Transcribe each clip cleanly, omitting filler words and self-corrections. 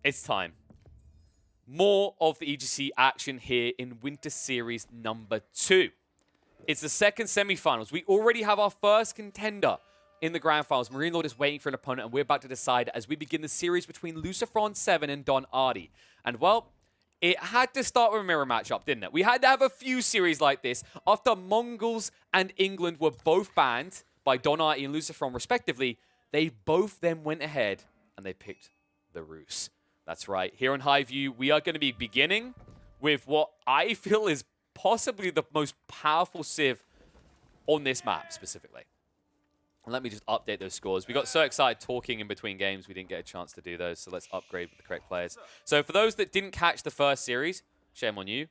It's time. More of the EGC action here in Winter Series number 2. It's the second semifinals. We already have our first contender in the grand finals. Marine Lord is waiting for an opponent, and we're about to decide as we begin the series between LucifroN7 and Don Artie. And, well, it had to start with a mirror matchup, didn't it? We had to have a few series like this after Mongols and England were both banned by Don Artie and LucifroN, respectively. They both then went ahead and they picked the Rus. That's right. Here on Highview, we are going to be beginning with what I feel is possibly the most powerful Civ on this map specifically. And let me just update those scores. We got so excited talking in between games, we didn't get a chance to do those. So let's upgrade with the correct players. So for those that didn't catch the first series, shame on you.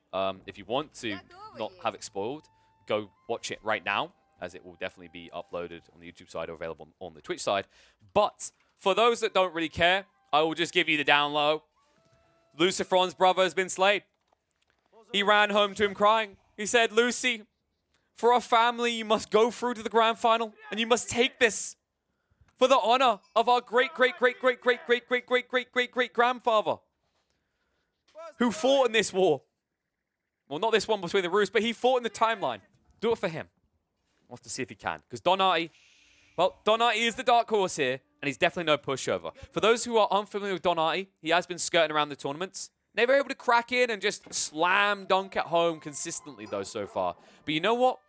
If you want to not have it spoiled, go watch it right now, as it will definitely be uploaded on the YouTube side or available on the Twitch side. But for those that don't really care, I will just give you the down low. LucifroN's brother has been slayed. He ran home to him crying. He said, "Lucy, for our family, you must go through to the grand final, and you must take this for the honor of our great-great-great-great-great-great-great-great-great-great-grandfather who fought in this war." Well, not this one between the Rus, but he fought in the timeline. Do it for him. We'll have to see if he can. Because Don Artie, well, Don Artie is the dark horse here, and he's definitely no pushover. For those who are unfamiliar with Don Artie, he has been skirting around the tournaments. Never able to crack in and just slam dunk at home consistently, though, so far. But you know what?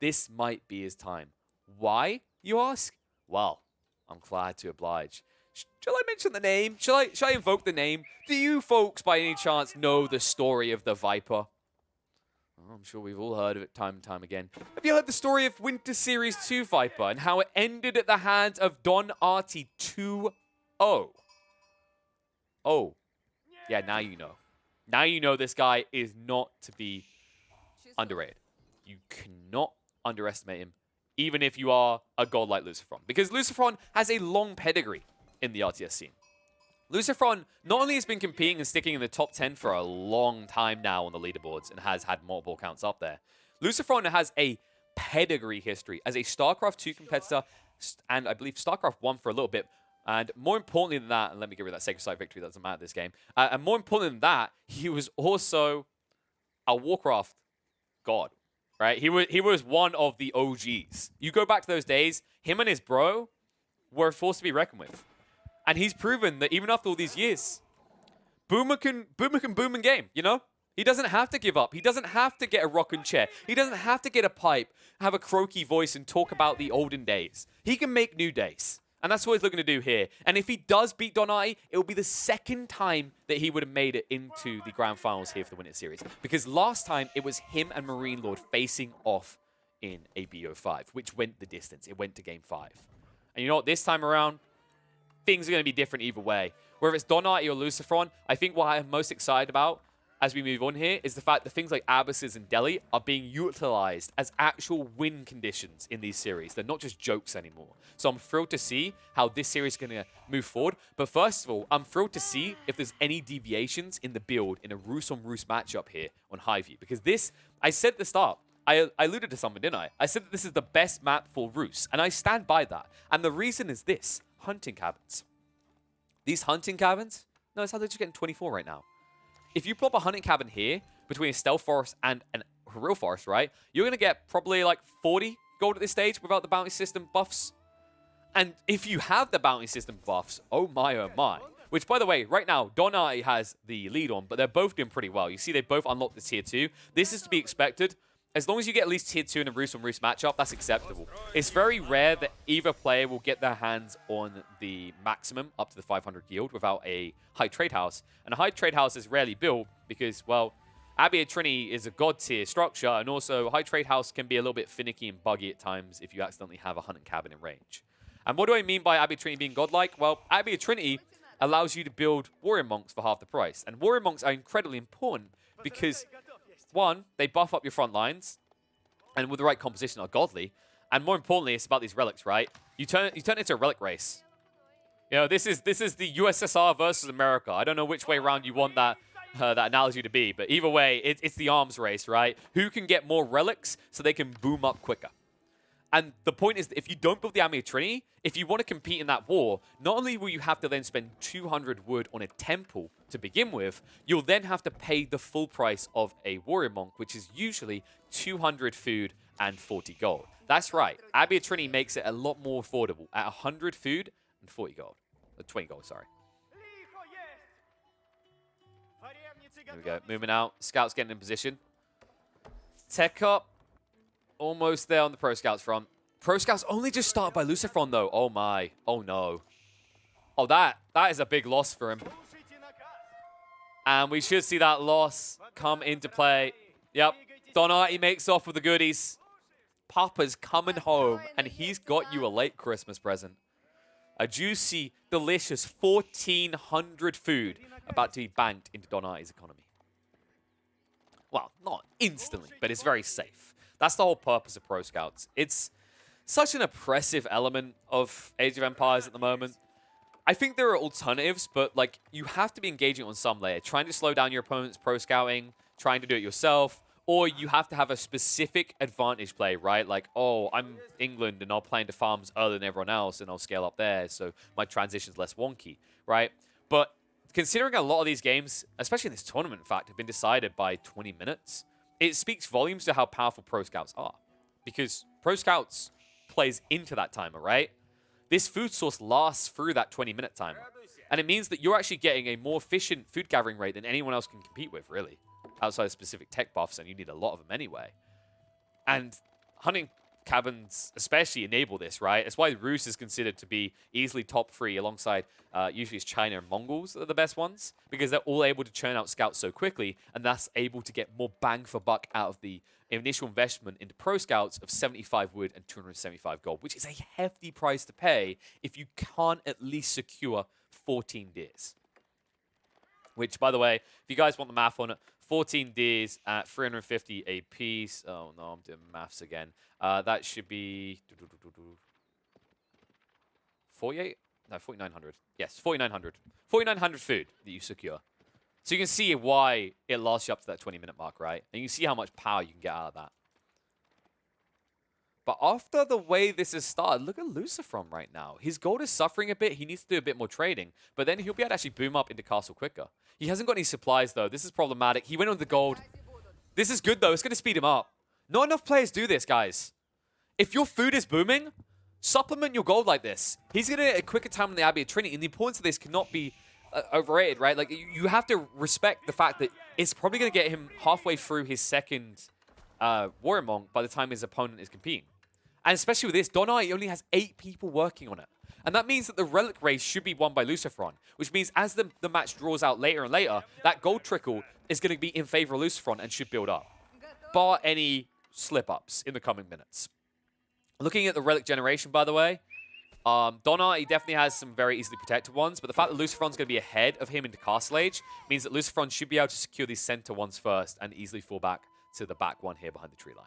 This might be his time. Why, you ask? Well, I'm glad to oblige. Shall I mention the name? Shall I invoke the name? Do you folks, by any chance, know the story of the Viper? Oh, I'm sure we've all heard of it time and time again. Have you heard the story of Winter Series 2 Viper and how it ended at the hands of Don Artie 2-0? Oh. Yeah, now you know. Now you know this guy is not to be underrated. You cannot underestimate him, even if you are a god like LucifroN. Because LucifroN has a long pedigree in the RTS scene. LucifroN not only has been competing and sticking in the top 10 for a long time now on the leaderboards and has had multiple accounts up there, LucifroN has a pedigree history as a StarCraft 2 competitor, and I believe StarCraft 1 for a little bit. And more importantly than that, and let me get rid of that Sacred Site victory, that doesn't matter this game. And more importantly than that, he was also a Warcraft god, right? He was one of the OGs. You go back to those days, him and his bro were a force to be reckoned with. And he's proven that even after all these years, Boomer can boom in game, you know? He doesn't have to give up. He doesn't have to get a rocking chair. He doesn't have to get a pipe, have a croaky voice, and talk about the olden days. He can make new days. And that's what he's looking to do here. And if he does beat Don Artie, it will be the second time that he would have made it into the grand finals here for the Winter Series. Because last time, it was him and Marine Lord facing off in a BO5, which went the distance. It went to Game 5. And you know what? This time around, things are going to be different either way. Whether it's Don Artie or LucifroN, I think what I'm most excited about as we move on here is the fact that things like Abysses and Delhi are being utilized as actual win conditions in these series. They're not just jokes anymore. So I'm thrilled to see how this series is going to move forward. But first of all, I'm thrilled to see if there's any deviations in the build in a Rus-on-Rus matchup here on Highview. Because this, I said at the start, I alluded to something, didn't I? I said that this is the best map for Rus, and I stand by that. And the reason is this: hunting cabins. These hunting cabins, notice how they're just getting 24 right now. If you plop a hunting cabin here between a stealth forest and a real forest, right, you're going to get probably like 40 gold at this stage without the bounty system buffs. And if you have the bounty system buffs, oh my, which, by the way, right now, Don Artie has the lead on, but they're both doing pretty well. You see, they both unlocked the tier 2. This is to be expected. As long as you get at least tier 2 in a Rus-on-Rus matchup, that's acceptable. It's very rare that either player will get their hands on the maximum up to the 500 yield without a high trade house. And a high trade house is rarely built because, well, Abbey of Trinity is a god tier structure, and also a high trade house can be a little bit finicky and buggy at times if you accidentally have a hunting cabin in range. And what do I mean by Abbey of Trinity being godlike? Well, Abbey of Trinity allows you to build warrior monks for half the price. And warrior monks are incredibly important because, one, they buff up your front lines, and with the right composition are godly. And more importantly, it's about these relics, right? You turn it into a relic race. You know, this is the USSR versus America. I don't know which way around you want that analogy to be, but either way, it's the arms race, right? Who can get more relics so they can boom up quicker? And the point is that if you don't build the Army of Trinity, if you want to compete in that war, not only will you have to then spend 200 wood on a temple to begin with, you'll then have to pay the full price of a warrior monk, which is usually 200 food and 40 gold. That's right. Army of Trinity makes it a lot more affordable at 100 food and 40 gold. 20 gold, sorry. There we go. Moving out. Scouts getting in position. Tech up. Almost there on the Pro Scouts front. Pro Scouts only just started by LucifroN, though. Oh, my. Oh, no. Oh, that is a big loss for him. And we should see that loss come into play. Yep. Artie makes off with the goodies. Papa's coming home, and he's got you a late Christmas present. A juicy, delicious 1,400 food about to be banked into Artie's economy. Well, not instantly, but it's very safe. That's the whole purpose of Pro Scouts. It's such an oppressive element of Age of Empires at the moment. I think there are alternatives, but like you have to be engaging on some layer, trying to slow down your opponent's Pro Scouting, trying to do it yourself, or you have to have a specific advantage play, right? Like, oh, I'm England and I'll play into farms earlier than everyone else and I'll scale up there, so my transition's less wonky, right? But considering a lot of these games, especially in this tournament, in fact, have been decided by 20 minutes, it speaks volumes to how powerful Pro Scouts are. Because Pro Scouts plays into that timer, right? This food source lasts through that 20-minute timer. And it means that you're actually getting a more efficient food gathering rate than anyone else can compete with, really. Outside of specific tech buffs, and you need a lot of them anyway. And hunting cabins especially enable this, right? It's why Rus is considered to be easily top 3 alongside usually it's China and Mongols that are the best ones, because they're all able to churn out scouts so quickly, and that's able to get more bang for buck out of the initial investment into Pro Scouts of 75 wood and 275 gold, which is a hefty price to pay if you can't at least secure 14 deers. Which, by the way, if you guys want the math on it, 14 deers at 350 a piece. Oh, no, I'm doing maths again. That should be 48? No, 4,900. Yes, 4,900. 4,900 food that you secure. So you can see why it lasts you up to that 20-minute mark, right? And you can see how much power you can get out of that. But after the way this has started, look at LucifroN right now. His gold is suffering a bit. He needs to do a bit more trading. But then he'll be able to actually boom up into castle quicker. He hasn't got any supplies, though. This is problematic. He went on the gold. This is good, though. It's going to speed him up. Not enough players do this, guys. If your food is booming, supplement your gold like this. He's going to get a quicker time in the Abbey of Trinity. And the importance of this cannot be overrated, right? Like, you have to respect the fact that it's probably going to get him halfway through his second Warrior Monk by the time his opponent is competing. And especially with this, Artie only has 8 people working on it. And that means that the Relic race should be won by LucifroN, which means as the match draws out later and later, that gold trickle is going to be in favor of LucifroN and should build up, bar any slip-ups in the coming minutes. Looking at the Relic generation, by the way, Artie definitely has some very easily protected ones, but the fact that LucifroN's going to be ahead of him into Castle Age means that LucifroN should be able to secure these center ones first and easily fall back to the back one here behind the tree line.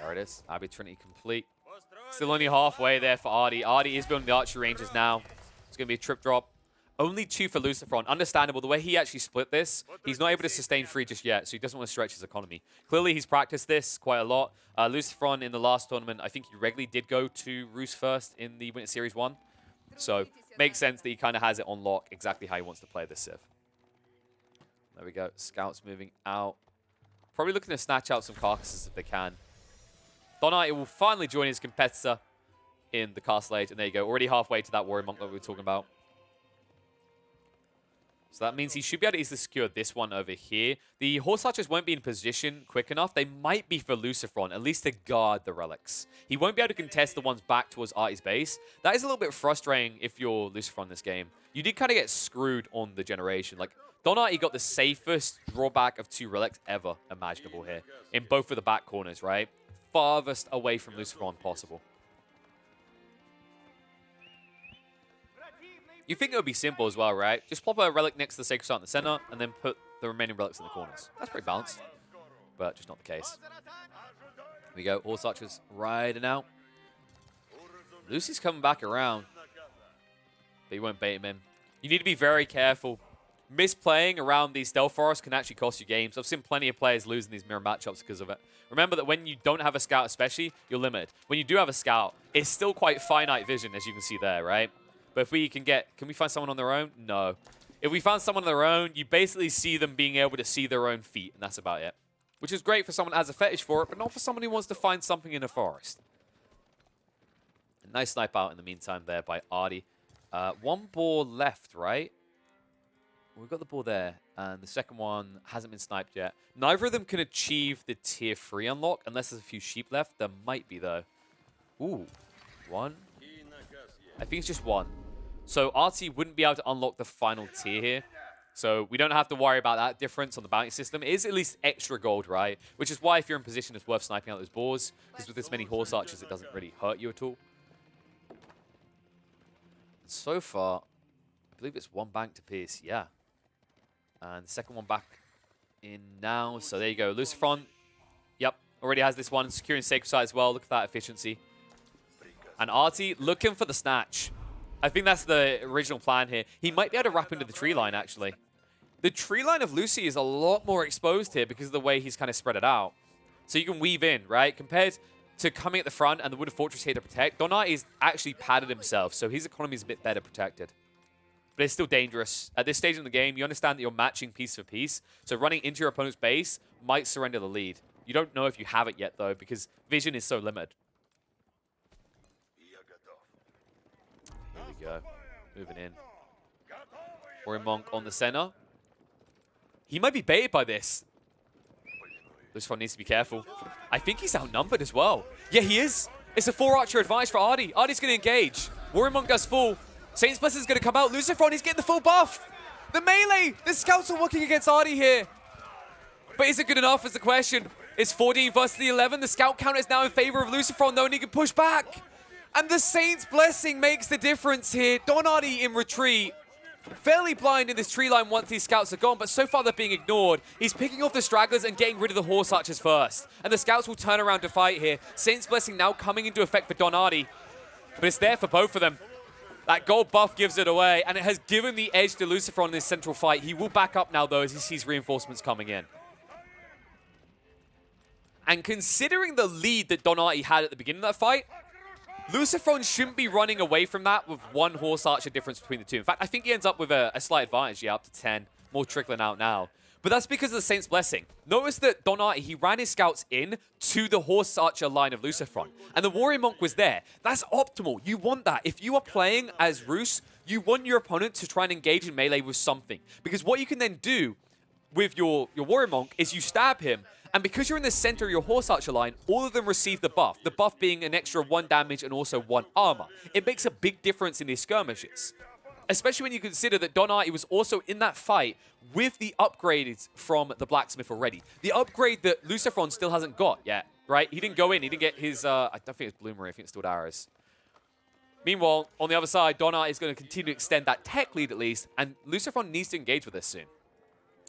There it is. Abbey Trinity complete. Still only halfway there for Artie. Artie is building the archery ranges now. It's going to be a trip drop. Only 2 for LucifroN. Understandable. The way he actually split this, he's not able to sustain 3 just yet, so he doesn't want to stretch his economy. Clearly, he's practiced this quite a lot. LucifroN in the last tournament, I think he regularly did go to Rus first in the Winter Series 1. So, makes sense that he kind of has it on lock exactly how he wants to play this Civ. There we go. Scouts moving out. Probably looking to snatch out some carcasses if they can. Artie will finally join his competitor in the Castle Age. And there you go. Already halfway to that Warrior Monk that we were talking about. So that means he should be able to easily secure this one over here. The Horse Archers won't be in position quick enough. They might be for LucifroN, at least to guard the relics. He won't be able to contest the ones back towards Artie's base. That is a little bit frustrating if you're LucifroN this game. You did kind of get screwed on the generation. Like, Artie got the safest drawback of 2 relics ever imaginable here in both of the back corners, right? Farthest away from LucifroN possible. You think it would be simple as well, right? Just plop a relic next to the Sacred Site in the center and then put the remaining relics in the corners. That's pretty balanced, but just not the case. Here we go. Horse Archers riding out. Lucy's coming back around, but you won't bait him in. You need to be very careful misplaying around these stealth forests can actually cost you games. I've seen plenty of players losing these mirror matchups because of it. Remember that when you don't have a scout especially, you're limited. When you do have a scout, it's still quite finite vision, as you can see there, right? But if we can we find someone on their own? No. If we found someone on their own, you basically see them being able to see their own feet, and that's about it. Which is great for someone that has a fetish for it, but not for someone who wants to find something in a forest. A nice snipe out in the meantime there by Artie. One ball left, right? We've got the ball there, and the second one hasn't been sniped yet. Neither of them can achieve the tier 3 unlock, unless there's a few sheep left. There might be, though. Ooh, one? I think it's just one. So Artie wouldn't be able to unlock the final tier here. So we don't have to worry about that difference on the bounty system. It is at least extra gold, right? Which is why if you're in position, it's worth sniping out those boars. Because with this many horse archers, it doesn't really hurt you at all. So far, I believe it's one bank to pierce, yeah. And the second one back in now. So there you go. LucifroN, yep, already has this one. Securing sacred site as well. Look at that efficiency. And Artie looking for the snatch. I think that's the original plan here. He might be able to wrap into the tree line, actually. The tree line of Lucy is a lot more exposed here because of the way he's kind of spread it out. So you can weave in, right? Compared to coming at the front and the Wooded Fortress here to protect, Artie's actually padded himself, so his economy is a bit better protected. But it's still dangerous. At this stage in the game, you understand that you're matching piece for piece, so running into your opponent's base might surrender the lead. You don't know if you have it yet, though, because vision is so limited. There we go. Moving in. Warrior Monk on the center. He might be baited by this. LucifroN needs to be careful. I think he's outnumbered as well. Yeah, he is. It's a 4-archer advantage for Artie. Artie's going to engage. Warrior Monk does full. Saint's Blessing is going to come out. LucifroN, he's getting the full buff. The melee. The scouts are working against Artie here. But is it good enough is the question. It's 14 versus the 11. The scout count is now in favor of LucifroN, though, and he can push back. And the Saint's Blessing makes the difference here. Artie in retreat. Fairly blind in this tree line once these scouts are gone, but so far they're being ignored. He's picking off the stragglers and getting rid of the horse archers first. And the scouts will turn around to fight here. Saint's Blessing now coming into effect for Artie. But it's there for both of them. That gold buff gives it away, and it has given the edge to LucifroN in this central fight. He will back up now, though, as he sees reinforcements coming in. And considering the lead that Artie had at the beginning of that fight, LucifroN shouldn't be running away from that with one horse archer difference between the two. In fact, I think he ends up with a slight advantage, yeah, up to 10. More trickling out now. But that's because of the Saint's Blessing. Notice that Artie, he ran his scouts in to the horse archer line of LucifroN. And the Warrior Monk was there. That's optimal. You want that. If you are playing as Roos, you want your opponent to try and engage in melee with something. Because what you can then do with your Warrior Monk is you stab him. And because you're in the center of your horse archer line, all of them receive the buff. The buff being an extra 1 damage and also 1 armor. It makes a big difference in these skirmishes. Especially when you consider that Artie was also in that fight with the upgrades from the blacksmith already. The upgrade that LucifroN still hasn't got yet, right? He didn't go in. He didn't get his, I don't think it's Bloomery. I think it's still arrows. Meanwhile, on the other side, Artie is going to continue to extend that tech lead at least. And LucifroN needs to engage with this soon.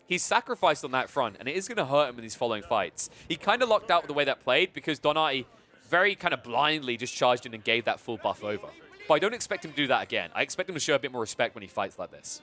He's sacrificed on that front, and it is going to hurt him in these following fights. He kind of locked out with the way that played because Artie very kind of blindly just charged in and gave that full buff over. But I don't expect him to do that again. I expect him to show a bit more respect when he fights like this.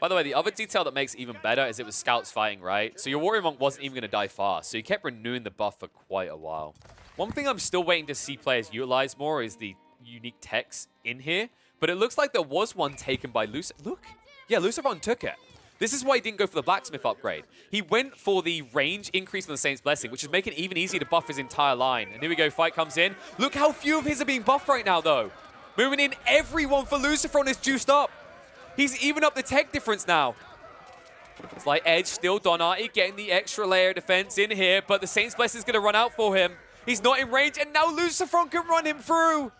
By the way, the other detail that makes it even better is it was scouts fighting, right? So your Warrior Monk wasn't even going to die fast, so he kept renewing the buff for quite a while. One thing I'm still waiting to see players utilize more is the unique techs in here. But it looks like there was one taken by LucifroN. Look. Yeah, LucifroN took it. This is why he didn't go for the blacksmith upgrade. He went for the range increase on the Saint's Blessing, which is making it even easier to buff his entire line. And here we go, fight comes in. Look how few of his are being buffed right now, though. Moving in, everyone for LucifroN is juiced up. He's even up the tech difference now. It's like Edge still, Artie getting the extra layer of defense in here, but the Saint's Blessing is going to run out for him. He's not in range, and now LucifroN can run him through.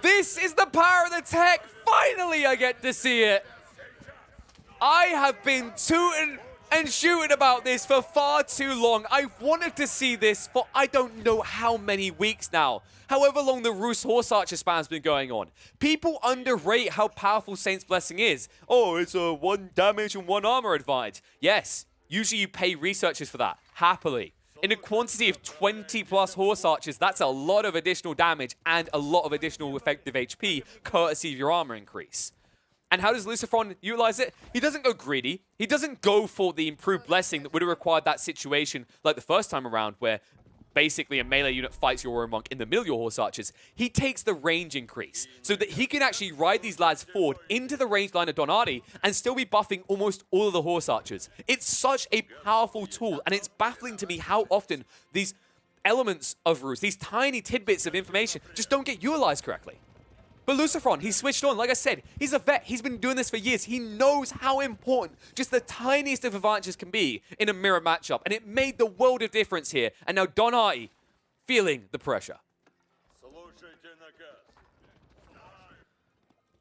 This is the power of the tech. Finally, I get to see it. I have been tooting and shooting about this for far too long. I've wanted to see this for I don't know how many weeks now. However long the Roos Horse Archer spam's been going on. People underrate how powerful Saint's Blessing is. Oh, it's a 1 damage and 1 armor advantage. Yes, usually you pay researchers for that, happily. In a quantity of 20+ horse archers, that's a lot of additional damage and a lot of additional effective HP, courtesy of your armor increase. And how does LucifroN utilize it? He doesn't go greedy. He doesn't go for the improved blessing that would have required that situation like the first time around where basically a melee unit fights your warrior monk in the middle of your horse archers. He takes the range increase so that he can actually ride these lads forward into the range line of Don Artie and still be buffing almost all of the horse archers. It's such a powerful tool, and it's baffling to me how often these elements of Ruse, these tiny tidbits of information, just don't get utilized correctly. But LucifroN, he's switched on. Like I said, he's a vet. He's been doing this for years. He knows how important just the tiniest of advantages can be in a mirror matchup. And it made the world of difference here. And now Don Artie feeling the pressure.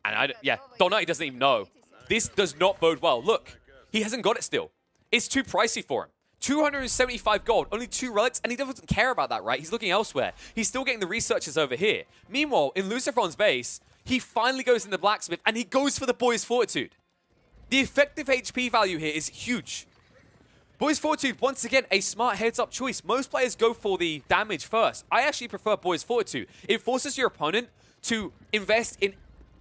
And Don Artie doesn't even know. This does not bode well. Look, he hasn't got it still. It's too pricey for him. 275 gold, only 2 relics, and he doesn't care about that, right? He's looking elsewhere. He's still getting the researchers over here. Meanwhile, in LucifroN's base, he finally goes in the blacksmith, and he goes for the Boy's Fortitude. The effective HP value here is huge. Boy's Fortitude, once again, a smart heads-up choice. Most players go for the damage first. I actually prefer Boy's Fortitude. It forces your opponent to invest in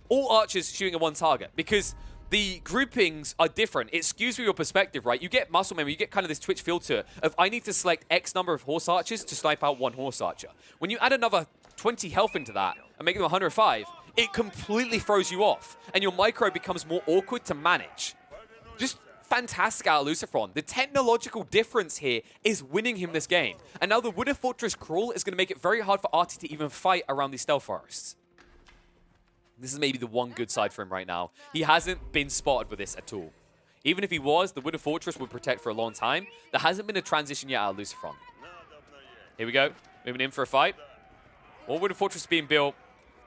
all archers shooting at one target, because the groupings are different. It skews with your perspective, right? You get muscle memory, you get kind of this Twitch filter of I need to select X number of horse archers to snipe out one horse archer. When you add another 20 health into that and make them 105, it completely throws you off, and your micro becomes more awkward to manage. Just fantastic out of LucifroN. The technological difference here is winning him this game. And now the Wooded Fortress crawl is going to make it very hard for Artie to even fight around these stealth forests. This is maybe the one good side for him right now. He hasn't been spotted with this at all. Even if he was, the Wooded Fortress would protect for a long time. There hasn't been a transition yet out of LucifroN. Here we go. Moving in for a fight. All Wooded Fortress being built.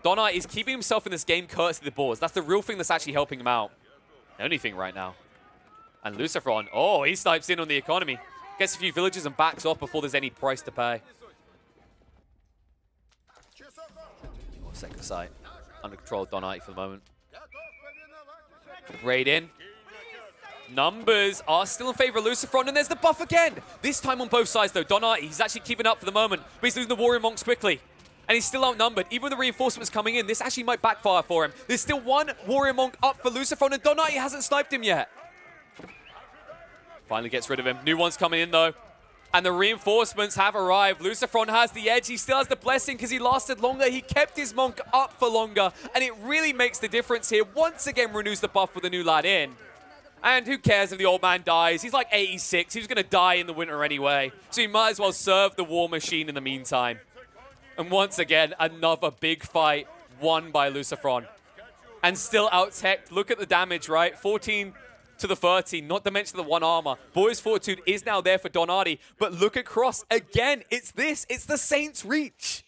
Don Artie is keeping himself in this game courtesy of the boards. That's the real thing that's actually helping him out. The only thing right now. And LucifroN, oh, he snipes in on the economy. Gets a few villages and backs off before there's any price to pay. Second sight. Under control of Don Artie for the moment. Raid in. Numbers are still in favor of LucifroN, and there's the buff again. This time on both sides, though. Don Artie, he's actually keeping up for the moment, but he's losing the warrior monks quickly. And he's still outnumbered. Even with the reinforcements coming in, this actually might backfire for him. There's still one warrior monk up for LucifroN, and Don Artie hasn't sniped him yet. Finally gets rid of him. New one's coming in, though. And the reinforcements have arrived. LucifroN has the edge. He still has the blessing because he lasted longer. He kept his monk up for longer. And it really makes the difference here. Once again, renews the buff with the new lad in. And who cares if the old man dies? He's like 86. He was going to die in the winter anyway. So he might as well serve the war machine in the meantime. And once again, another big fight won by LucifroN. And still out-teched. Look at the damage, right? 14 to the 30, not to mention the 1 armor. Boy's Fortitude is now there for Don Artie, but look across. Again, it's the Saints' reach.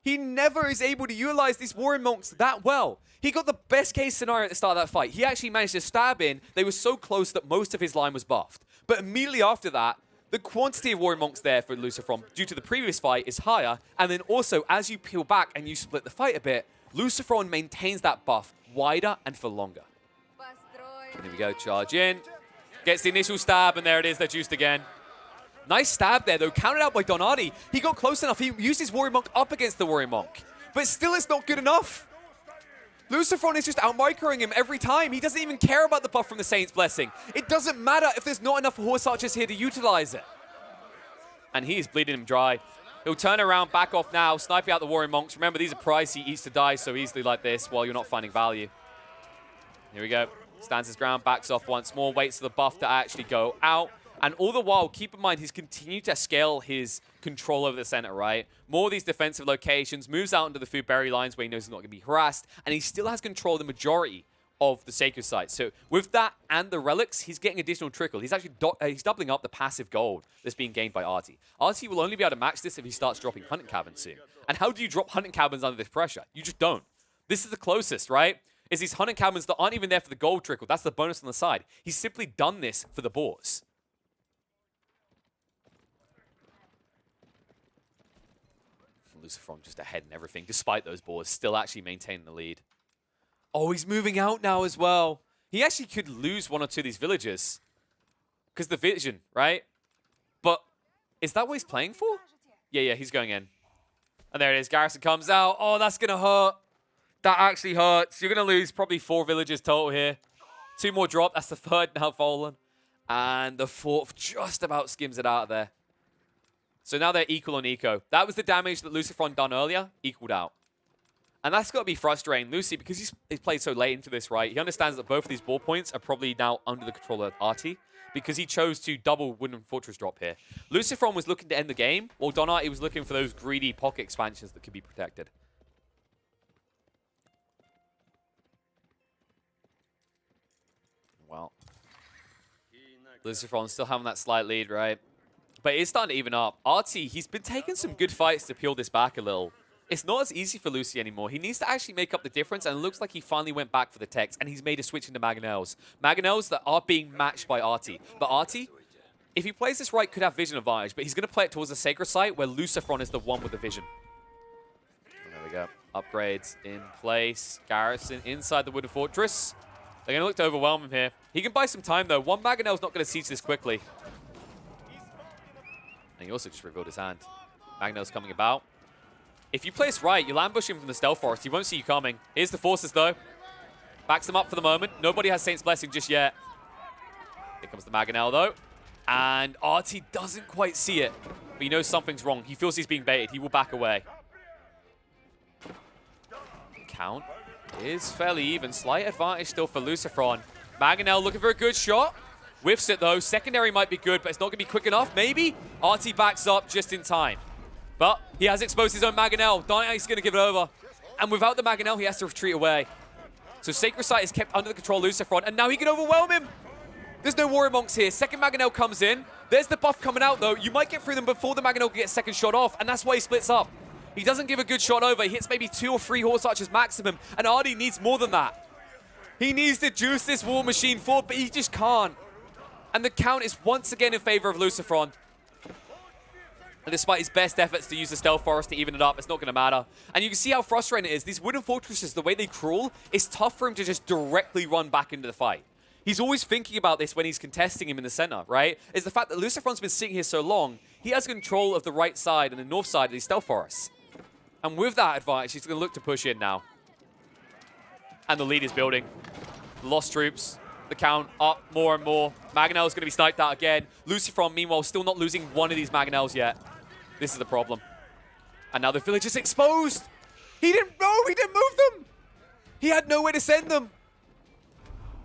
He never is able to utilize these warrior monks that well. He got the best case scenario at the start of that fight. He actually managed to stab in. They were so close that most of his line was buffed. But immediately after that, the quantity of warrior monks there for LucifroN due to the previous fight is higher. And then also, as you peel back and you split the fight a bit, LucifroN maintains that buff wider and for longer. Here we go, charge in. Gets the initial stab, and there it is, they're juiced again. Nice stab there, though, counted out by Don Artie. He got close enough. He used his warrior monk up against the warrior monk. But still, it's not good enough. LucifroN is just out-microing him every time. He doesn't even care about the buff from the Saints' Blessing. It doesn't matter if there's not enough horse archers here to utilize it. And he is bleeding him dry. He'll turn around, back off now, sniping out the warrior monks. Remember, these are pricey. He eats to die so easily like this while you're not finding value. Here we go. Stands his ground, backs off once more, waits for the buff to actually go out. And all the while, keep in mind, he's continued to scale his control over the center, right? More of these defensive locations, moves out into the food berry lines where he knows he's not going to be harassed, and he still has control of the majority of the sacred sites. So with that and the relics, he's getting additional trickle. He's actually he's doubling up the passive gold that's being gained by Artie. Artie will only be able to match this if he starts dropping hunting cabins soon. And how do you drop hunting cabins under this pressure? You just don't. This is the closest, right? Is these hunting cabins that aren't even there for the gold trickle. That's the bonus on the side. He's simply done this for the boars. LucifroN just ahead in everything, despite those boars, still actually maintaining the lead. Oh, he's moving out now as well. He actually could lose 1 or 2 of these villagers. Because the vision, right? But Is that what he's playing for? Yeah, he's going in. And there it is. Garrison comes out. Oh, that's going to hurt. That actually hurts. You're going to lose probably 4 villagers total here. 2 more drop. That's the 3rd now fallen. And the 4th just about skims it out of there. So now they're equal on eco. That was the damage that LucifroN done earlier, equaled out. And that's got to be frustrating. Lucy, because he's played so late into this, right? He understands that both of these ball points are probably now under the control of Artie, because he chose to double Wooden Fortress drop here. LucifroN was looking to end the game, while Artie was looking for those greedy pocket expansions that could be protected. Well, LucifroN still having that slight lead, right? But it's starting to even up. Artie, he's been taking some good fights to peel this back a little. It's not as easy for Lucy anymore. He needs to actually make up the difference, and it looks like he finally went back for the techs, and he's made a switch into Mangonels. Mangonels that are being matched by Artie. But Artie, if he plays this right, could have vision advantage, but he's going to play it towards the Sacred Site, where LucifroN is the one with the vision. And there we go. Upgrades in place. Garrison inside the Wooden Fortress. They're going to look to overwhelm him here. He can buy some time, though. One Mangonel's not going to siege this quickly. And he also just revealed his hand. Mangonel's coming about. If you play this right, you'll ambush him from the Stealth Forest. He won't see you coming. Here's the Forces, though. Backs them up for the moment. Nobody has Saint's Blessing just yet. Here comes the Mangonel, though. And Artie doesn't quite see it. But he knows something's wrong. He feels he's being baited. He will back away. Count is fairly even. Slight advantage still for LucifroN. Mangonel looking for a good shot. Whiffs it, though. Secondary might be good, but it's not going to be quick enough. Maybe. Artie backs up just in time. But he has exposed his own Mangonel. Artie's going to give it over. And without the Mangonel, he has to retreat away. So Sacred Site is kept under the control of LucifroN, and now he can overwhelm him. There's no Warrior Monks here. Second Mangonel comes in. There's the buff coming out, though. You might get through them before the Mangonel can get a second shot off, and that's why he splits up. He doesn't give a good shot over. He hits maybe 2 or 3 Horse Archers maximum, and Artie needs more than that. He needs to juice this War Machine forward, but he just can't. And the count is once again in favor of LucifroN. And despite his best efforts to use the Stealth Forest to even it up, it's not going to matter. And you can see how frustrating it is. These Wooden Fortresses, the way they crawl, it's tough for him to just directly run back into the fight. He's always thinking about this when he's contesting him in the center, right? Is the fact that LucifroN's been sitting here so long, he has control of the right side and the north side of these Stealth Forests. And with that advantage, he's going to look to push in now. And the lead is building. Lost troops. The count up more and more. Mangonel's going to be sniped out again. LucifroN, meanwhile, still not losing one of these Mangonels yet. This is the problem. And now the village is exposed. He didn't move them. He had nowhere to send them.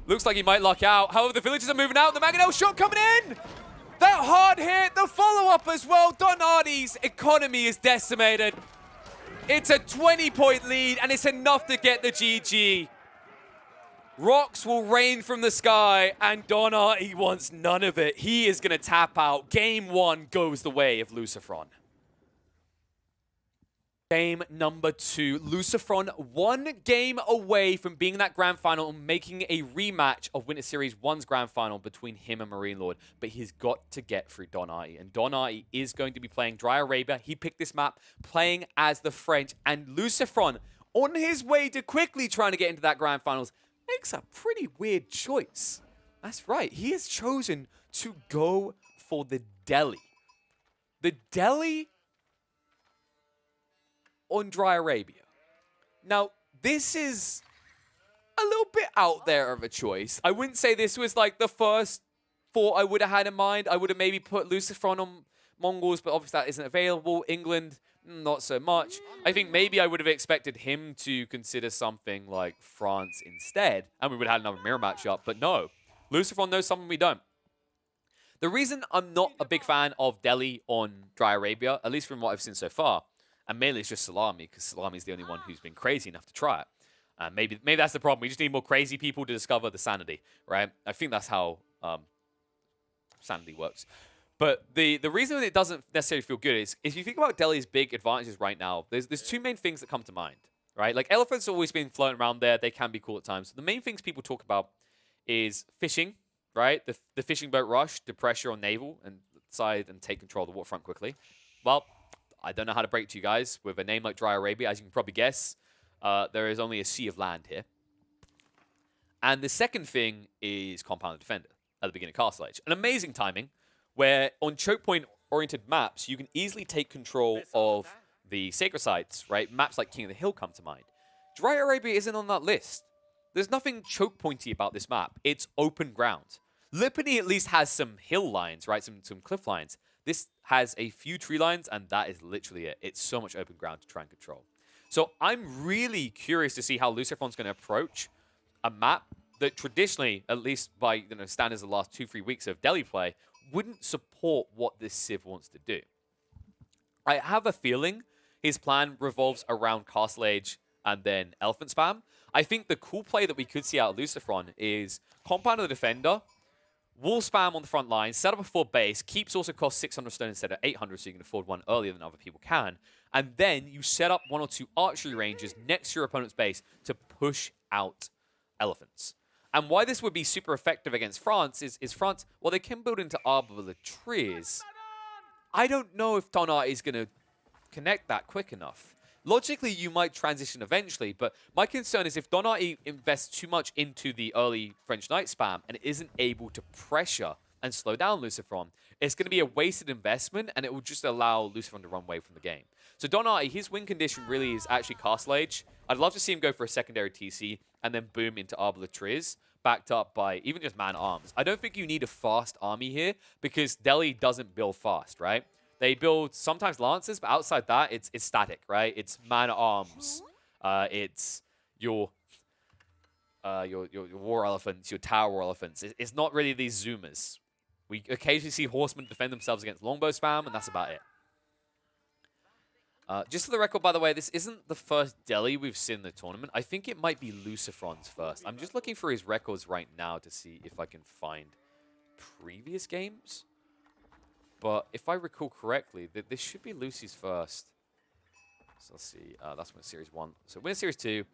Looks like he might luck out. However, the villagers are moving out. The Mangonel shot coming in. That hard hit. The follow-up as well. Artie's economy is decimated. It's a 20-point lead, and it's enough to get the GG. Rocks will rain from the sky, and Artie wants none of it. He is going to tap out. Game 1 goes the way of LucifroN. Game number 2. LucifroN 1 game away from being in that grand final and making a rematch of Winter Series 1's grand final between him and Marine Lord. But he's got to get through Artie. And Artie is going to be playing Dry Arabia. He picked this map playing as the French. And LucifroN, on his way to quickly trying to get into that grand finals, makes a pretty weird choice. That's right. He has chosen to go for the Delhi. The Delhi on Dry Arabia. Now, this is a little bit out there of a choice. I wouldn't say this was like the first thought I would have had in mind. I would have maybe put LucifroN on Mongols, but obviously that isn't available. England, not so much. I think maybe I would have expected him to consider something like France instead, and we would have had another mirror matchup, but no. LucifroN knows something we don't. The reason I'm not a big fan of Delhi on Dry Arabia, at least from what I've seen so far, and mainly it's just Salami, because Salami is the only one who's been crazy enough to try it. Maybe that's the problem. We just need more crazy people to discover the sanity, right? I think that's how sanity works. But the reason it doesn't necessarily feel good is if you think about Delhi's big advantages right now, there's 2 main things that come to mind, right? Like elephants have always been floating around there. They can be cool at times. So the main things people talk about is fishing, right? The fishing boat rush, the pressure on naval and side and take control of the waterfront quickly. Well, I don't know how to break it to you guys. With a name like Dry Arabia, as you can probably guess, there is only a sea of land here. And the second thing is Compound Defender at the beginning of Castle Age. An amazing timing where on choke point oriented maps, you can easily take control of the sacred sites, right? Maps like King of the Hill come to mind. Dry Arabia isn't on that list. There's nothing choke pointy about this map. It's open ground. Lipany at least has some hill lines, right? Some cliff lines. This has a few tree lines, and that is literally it. It's so much open ground to try and control. So I'm really curious to see how LucifroN's going to approach a map that traditionally, at least by standards of the last 2-3 weeks of Delhi play, wouldn't support what this Civ wants to do. I have a feeling his plan revolves around Castle Age and then Elephant Spam. I think the cool play that we could see out of LucifroN is Compound of the Defender, Wall Spam on the front line, set up a 4 base, keeps also cost 600 stone instead of 800, so you can afford one earlier than other people can. And then you set up 1 or 2 archery ranges next to your opponent's base to push out elephants. And why this would be super effective against France is France, well, they can build into Arbor the trees. I don't know if Don Artie is going to connect that quick enough. Logically, you might transition eventually, but my concern is if Don Artie invests too much into the early French Knight spam and isn't able to pressure and slow down LucifroN, it's going to be a wasted investment, and it will just allow LucifroN to run away from the game. So Don Artie, his win condition really is actually Castle Age. I'd love to see him go for a secondary TC and then boom into Arbor Latriz, backed up by even just man-arms. I don't think you need a fast army here because Delhi doesn't build fast, right? They build sometimes Lancers, but outside that, it's static, right? It's man-arms. It's your war elephants, your tower war elephants. It's not really these zoomers. We occasionally see horsemen defend themselves against longbow spam, and that's about it. Just for the record, by the way, this isn't the first Delhi we've seen in the tournament. I think it might be LucifroN's first. I'm just looking for his records right now to see if I can find previous games. But if I recall correctly, this should be Lucy's first. So let's see. That's Winter Series 1. So Winter Series 2.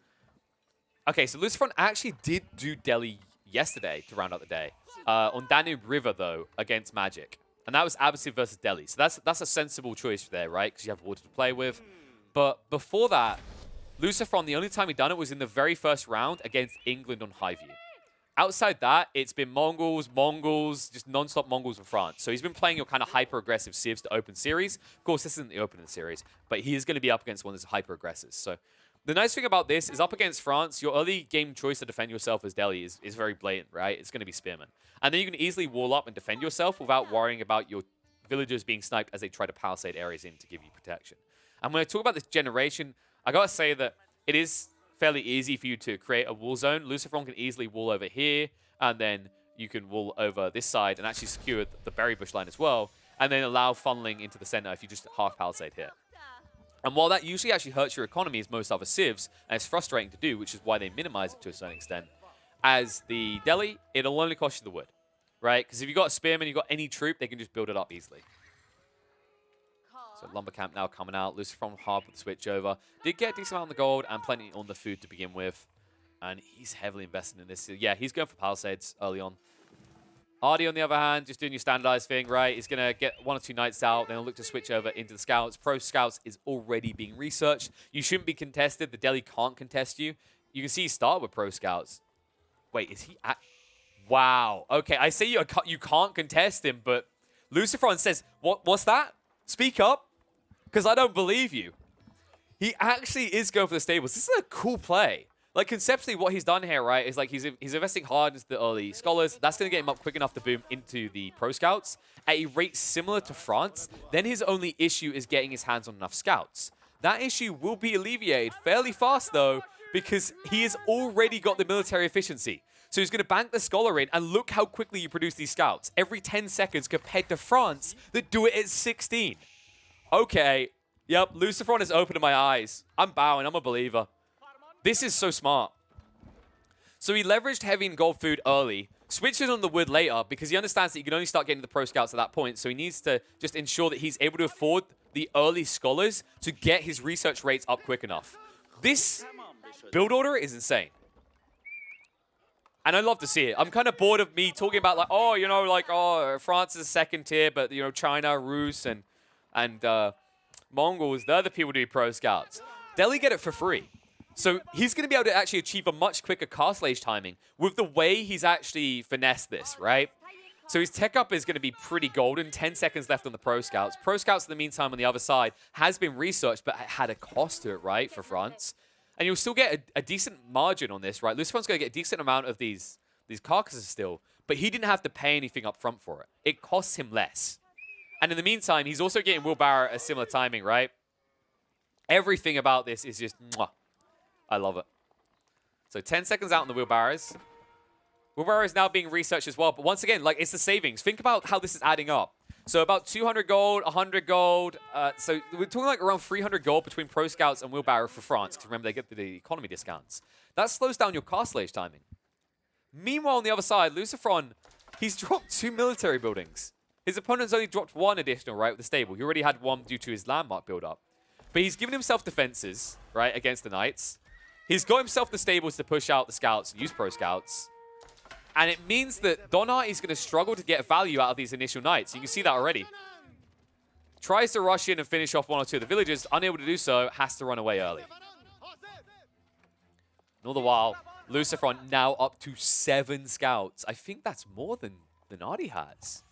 Okay, so LucifroN actually did do Delhi yesterday to round out the day. On Danube River, though, against Magic. And that was Abbasid versus Delhi. So that's a sensible choice there, right? Because you have water to play with. But before that, LucifroN, the only time he done it was in the very first round against England on Highview. Outside that, it's been Mongols, just non-stop Mongols in France. So he's been playing your kind of hyper-aggressive civs to open series. Of course, this isn't the opening series, but he is going to be up against one of those hyper-aggressors. So the nice thing about this is up against France, your early game choice to defend yourself as Delhi is very blatant, right? It's going to be Spearman. And then you can easily wall up and defend yourself without worrying about your villagers being sniped as they try to palisade areas in to give you protection. And when I talk about this generation, I got to say that it is fairly easy for you to create a wall zone. LucifroN can easily wall over here, and then you can wall over this side and actually secure the berry bush line as well, and then allow funneling into the center if you just half palisade here. And while that usually actually hurts your economy as most other civs, and it's frustrating to do, which is why they minimize it to a certain extent, as the Delhi, it'll only cost you the wood, right? Because if you've got a spearman, you've got any troop, they can just build it up easily. So Lumber Camp now coming out. LucifroN hard with the switch over. Did get a decent amount on the gold and plenty on the food to begin with. And he's heavily invested in this. Yeah, he's going for palisades early on. Artie, on the other hand, just doing your standardized thing, right? He's going to get 1 or 2 knights out. Then he'll look to switch over into the scouts. Pro scouts is already being researched. You shouldn't be contested. The Delhi can't contest you. You can see he start with pro scouts. Wait, is he at... Wow. Okay, I say you can't contest him, but LucifroN says, what's that? Speak up. Because I don't believe you. He actually is going for the stables. This is a cool play. Like, conceptually, what he's done here, right, is like he's investing hard into the early scholars. That's going to get him up quick enough to boom into the pro scouts at a rate similar to France. Then his only issue is getting his hands on enough scouts. That issue will be alleviated fairly fast, though, because he has already got the military efficiency. So he's going to bank the scholar in, and look how quickly you produce these scouts. Every 10 seconds compared to France that do it at 16. Okay, yep, LucifroN is opening my eyes. I'm bowing, I'm a believer. This is so smart. So he leveraged heavy and gold food early, switches on the wood later because he understands that you can only start getting the pro scouts at that point, so he needs to just ensure that he's able to afford the early scholars to get his research rates up quick enough. This build order is insane. And I love to see it. I'm kind of bored of me talking about like, oh, you know, like, oh, France is second tier, but, you know, China, Rus, and Mongols, they're the people who do pro scouts. Delhi get it for free. So he's going to be able to actually achieve a much quicker castle age timing with the way he's actually finessed this, right? So his tech up is going to be pretty golden. 10 seconds left on the Pro Scouts. Pro Scouts, in the meantime, on the other side, has been researched, but it had a cost to it, right, for France. And you'll still get a decent margin on this, right? LucifroN's going to get a decent amount of these carcasses still, but he didn't have to pay anything up front for it. It costs him less. And in the meantime, he's also getting wheelbarrow at a similar timing, right? Everything about this is just, mwah. I love it. So 10 seconds out on the wheelbarrows. Wheelbarrow is now being researched as well. But once again, like, it's the savings. Think about how this is adding up. So about 200 gold, 100 gold. So we're talking like around 300 gold between Pro Scouts and wheelbarrow for France. Because remember, they get the economy discounts. That slows down your castle age timing. Meanwhile, on the other side, LucifroN, he's dropped 2 military buildings. His opponent's only dropped 1 additional, right, with the stable. He already had 1 due to his landmark build-up. But he's given himself defenses, right, against the Knights. He's got himself the stables to push out the Scouts and use Pro Scouts. And it means that Artie is going to struggle to get value out of these initial Knights. You can see that already. Tries to rush in and finish off 1 or 2 of the villagers. Unable to do so, has to run away early. And all the while, LucifroN now up to 7 Scouts. I think that's more than Artie has.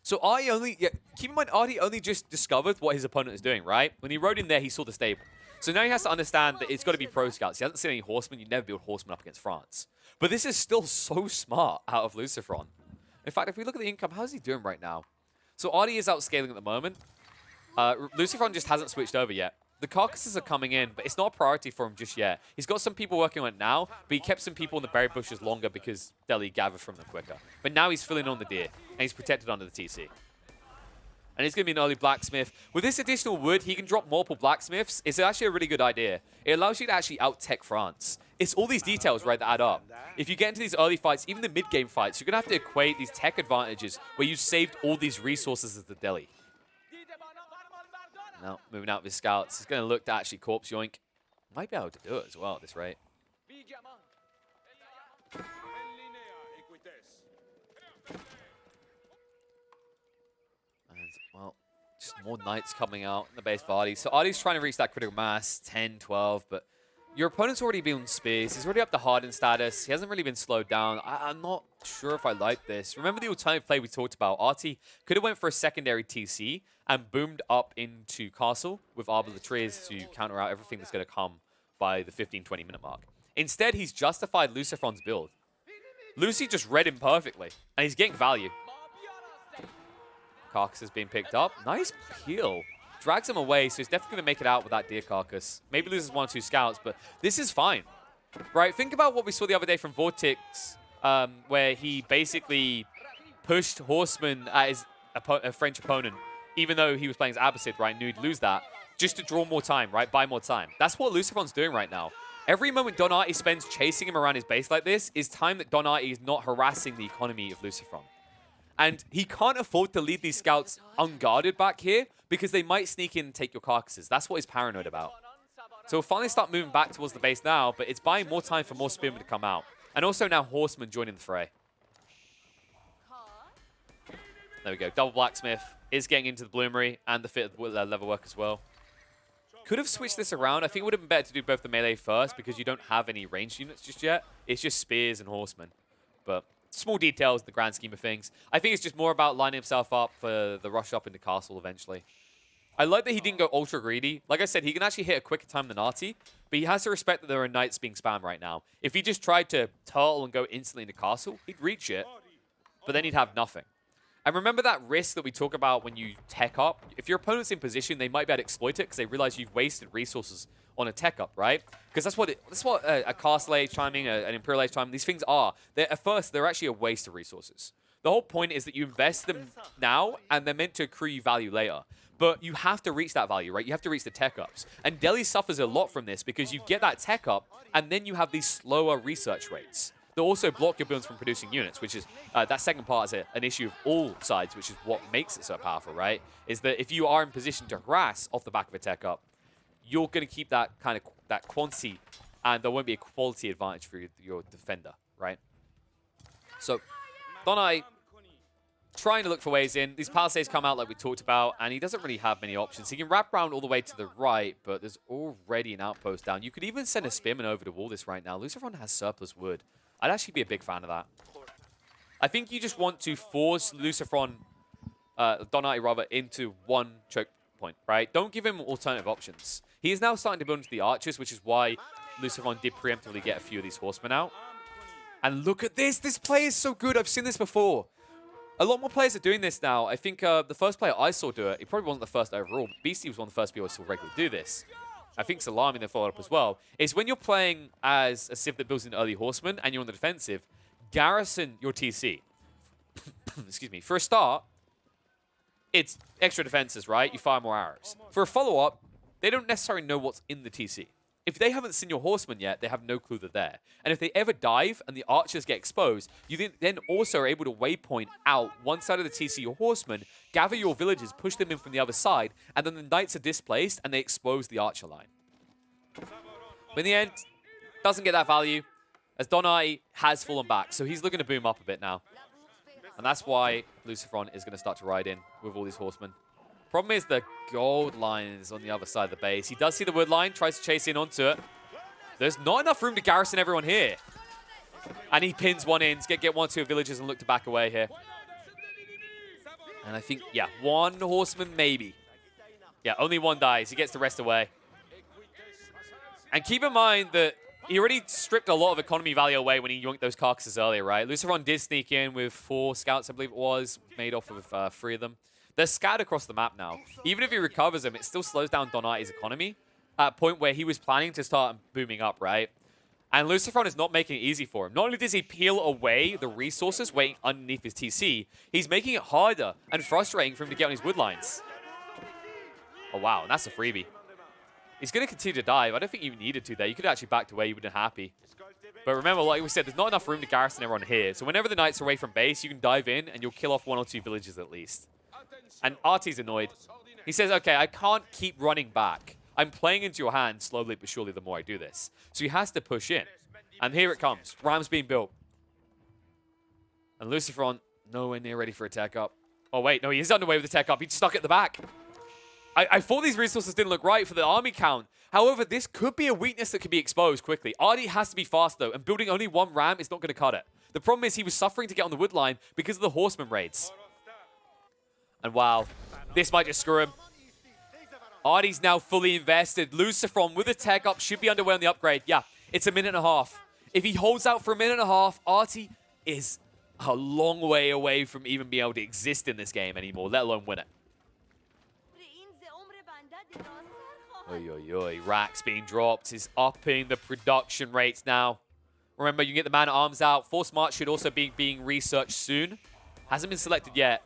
So Artie only, keep in mind, Artie only just discovered what his opponent is doing, right? When he rode in there, he saw the stable. So now he has to understand that it's got to be Pro Scouts. He hasn't seen any horsemen. You never build horsemen up against France. But this is still so smart out of LucifroN. In fact, if we look at the income, how's he doing right now? So Artie is outscaling at the moment. LucifroN just hasn't switched over yet. The carcasses are coming in, but it's not a priority for him just yet. He's got some people working on it now, but he kept some people in the berry bushes longer because Delhi gathered from them quicker. But now he's filling on the deer, and he's protected under the TC. And he's going to be an early blacksmith. With this additional wood, he can drop multiple blacksmiths. It's actually a really good idea. It allows you to actually out-tech France. It's all these details, right, that add up. If you get into these early fights, even the mid-game fights, you're going to have to equate these tech advantages where you saved all these resources as the Delhi. Now, moving out with his scouts. He's going to look to actually corpse yoink. Might be able to do it as well at this rate. And, well, just more knights coming out in the base of Artie. So Artie's trying to reach that critical mass, 10, 12, but your opponent's already been on spears. He's already up to hardened status. He hasn't really been slowed down. I'm not sure if I like this. Remember the alternative play we talked about? Artie could have went for a secondary TC and boomed up into castle with Arbor of the Trees to counter out everything that's going to come by the 15-20 minute mark. Instead, he's justified LucifroN's build. Lucy just read him perfectly, and he's getting value. Carcass is being picked up. Nice peel. Drags him away, so he's definitely going to make it out with that deer carcass. Maybe loses 1 or 2 scouts, but this is fine. Right, think about what we saw the other day from Vortex, where he basically pushed horsemen at his French opponent, even though he was playing as Abbasid, right, knew he'd lose that, just to draw more time, right, buy more time. That's what LucifroN's doing right now. Every moment Artie spends chasing him around his base like this is time that Artie is not harassing the economy of LucifroN. And he can't afford to leave these scouts unguarded back here because they might sneak in and take your carcasses. That's what he's paranoid about. So we'll finally start moving back towards the base now, but it's buying more time for more spearmen to come out. And also now horsemen joining the fray. There we go. Double blacksmith is getting into the bloomery and the fit leather work as well. Could have switched this around. I think it would have been better to do both the melee first because you don't have any ranged units just yet. It's just spears and horsemen. But small details in the grand scheme of things. I think it's just more about lining himself up for the rush up into castle eventually. I like that he didn't go ultra greedy. Like I said, he can actually hit a quicker time than Artie, but he has to respect that there are knights being spammed right now. If he just tried to turtle and go instantly into castle, he'd reach it, but then he'd have nothing. And remember that risk that we talk about when you tech up? If your opponent's in position, they might be able to exploit it because they realize you've wasted resources on a tech up, right? Because that's what a castle age timing, an imperial age timing, these things are. At first, they're actually a waste of resources. The whole point is that you invest them now, and they're meant to accrue you value later. But you have to reach that value, right? You have to reach the tech ups. And Delhi suffers a lot from this because you get that tech up, and then you have these slower research rates. They also block your builds from producing units, which is, that second part is an issue of all sides, which is what makes it so powerful, right? Is that if you are in position to harass off the back of a tech up, you're going to keep that kind of that quantity, and there won't be a quality advantage for your defender, right? So, Artie trying to look for ways in. These palisades come out like we talked about, and he doesn't really have many options. He can wrap around all the way to the right, but there's already an outpost down. You could even send a spearman over to wall this right now. LucifroN has surplus wood. I'd actually be a big fan of that. I think you just want to force LucifroN, Don Artie rather, into one choke point, right? Don't give him alternative options. He is now starting to build into the archers, which is why LucifroN did preemptively get a few of these horsemen out. And look at this. This play is so good. I've seen this before. A lot more players are doing this now. I think the first player I saw do it, he probably wasn't the first overall, but Beastie was one of the first people I saw regularly do this. I think Salami then followed up as well, is when you're playing as a Civ that builds in early horsemen and you're on the defensive, garrison your TC. Excuse me. For a start, it's extra defenses, right? You fire more arrows. For a follow-up, they don't necessarily know what's in the TC. If they haven't seen your horsemen yet, they have no clue they're there. And if they ever dive and the archers get exposed, you then also are able to waypoint out one side of the TC, your horsemen, gather your villagers, push them in from the other side, and then the knights are displaced and they expose the archer line. But in the end, doesn't get that value, as Don Artie has fallen back. So he's looking to boom up a bit now. And that's why LucifroN is going to start to ride in with all these horsemen. Problem is the gold line is on the other side of the base. He does see the wood line, tries to chase in onto it. There's not enough room to garrison everyone here. And he pins one in, get 1 or 2 villagers and look to back away here. And I think, yeah, 1 horseman maybe. Yeah, only 1 dies. He gets the rest away. And keep in mind that he already stripped a lot of economy value away when he yoinked those carcasses earlier, right? LucifroN did sneak in with 4 scouts, I believe it was, made off of 3 of them. They're scattered across the map now. Even if he recovers them, it still slows down Don Artie's economy at a point where he was planning to start booming up, right? And LucifroN is not making it easy for him. Not only does he peel away the resources waiting underneath his TC, he's making it harder and frustrating for him to get on his wood lines. Oh, wow. And that's a freebie. He's going to continue to dive. I don't think you needed to there. You could have actually backed away. You would have been happy. But remember, like we said, there's not enough room to garrison everyone here. So whenever the knights are away from base, you can dive in and you'll kill off 1 or 2 villages at least. And Artie's annoyed. He says, okay, I can't keep running back. I'm playing into your hand slowly but surely the more I do this. So he has to push in. And here it comes. Ram's being built. And LucifroN nowhere near ready for a tech up. Oh, wait. No, he is underway with the tech up. He's stuck at the back. I thought these resources didn't look right for the army count. However, this could be a weakness that can be exposed quickly. Artie has to be fast, though. And building only 1 ram is not going to cut it. The problem is he was suffering to get on the wood line because of the horseman raids. And wow, this might just screw him. Artie's now fully invested. LucifroN with a tech up should be underway on the upgrade. Yeah, it's a 1.5 minutes. If he holds out for a 1.5 minutes, Artie is a long way away from even being able to exist in this game anymore, let alone win it. Oi, oi, oi. Racks being dropped is upping the production rates now. Remember, you can get the man-at-arms out. Force March should also be being researched soon. Hasn't been selected yet.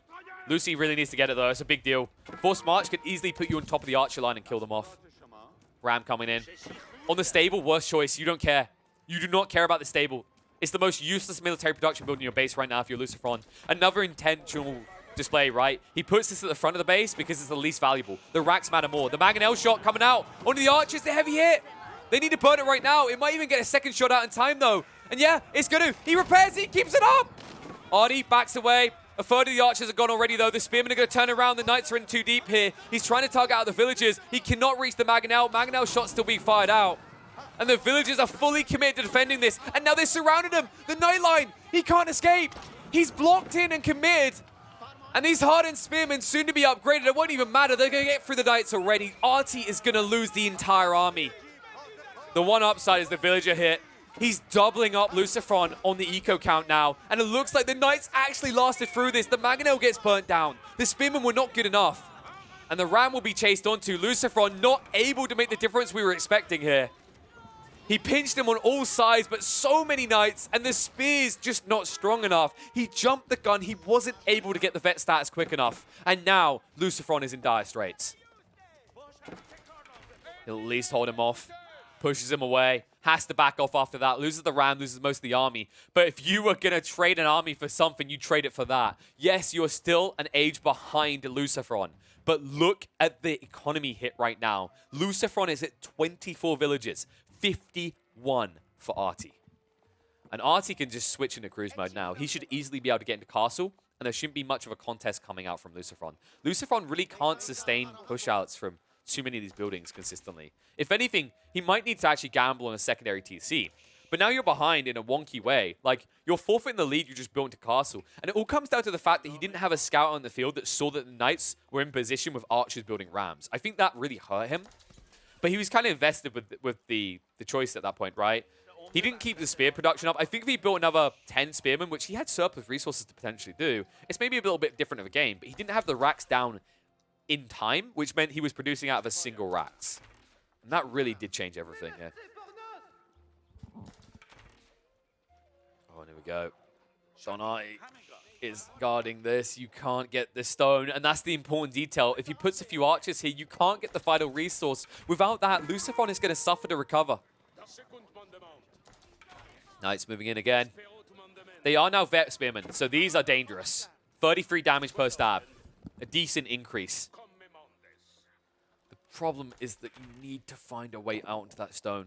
Lucy really needs to get it, though. It's a big deal. Force March could easily put you on top of the archer line and kill them off. Ram coming in. On the stable, worst choice. You don't care. You do not care about the stable. It's the most useless military production build in your base right now if you're LucifroN. Another intentional display, right? He puts this at the front of the base because it's the least valuable. The racks matter more. The mangonel shot coming out onto the archers. The heavy hit. They need to burn it right now. It might even get a second shot out in time, though. And yeah, it's going to. He repairs it. He keeps it up. Artie backs away. A third of the archers are gone already, though. The spearmen are going to turn around. The knights are in too deep here. He's trying to target out the villagers. He cannot reach the mangonel. Mangonel shot's still being fired out. And the villagers are fully committed to defending this. And now they're surrounded him. The night line. He can't escape. He's blocked in and committed. And these hardened spearmen soon to be upgraded. It won't even matter. They're going to get through the knights already. Artie is going to lose the entire army. The one upside is the villager hit. He's doubling up LucifroN on the eco count now. And it looks like the knights actually lasted through this. The mangonel gets burnt down. The spearmen were not good enough. And the ram will be chased onto. LucifroN not able to make the difference we were expecting here. He pinched him on all sides, but so many knights, and the spear's just not strong enough. He jumped the gun. He wasn't able to get the vet stats quick enough. And now LucifroN is in dire straits. He'll at least hold him off. Pushes him away. Has to back off after that. Loses the ram, loses most of the army. But if you were going to trade an army for something, you trade it for that. Yes, you're still an age behind LucifroN. But look at the economy hit right now. LucifroN is at 24 villages. 51 for Artie. And Artie can just switch into cruise mode now. He should easily be able to get into castle. And there shouldn't be much of a contest coming out from LucifroN. LucifroN really can't sustain push-outs from too many of these buildings consistently. If anything, he might need to actually gamble on a secondary TC. but now you're behind in a wonky way. Like, you're forfeiting the lead you just built into Castle. And it all comes down to the fact that he didn't have a scout on the field that saw that the Knights were in position with archers building rams. I think that really hurt him. But he was kind of invested with the choice at that point, right? He didn't keep the spear production up. I think if he built another 10 spearmen, which he had surplus resources to potentially do, it's maybe a little bit different of a game. But he didn't have the racks down in time, which meant he was producing out of a single racks. And that really did change everything, yeah. Oh, and here we go. Artie is guarding this. You can't get the stone, and that's the important detail. If he puts a few archers here, you can't get the vital resource. Without that, LucifroN is going to suffer to recover. Knights moving in again. They are now vet spearmen, so these are dangerous. 33 damage per stab. A decent increase. The problem is that you need to find a way out into that stone.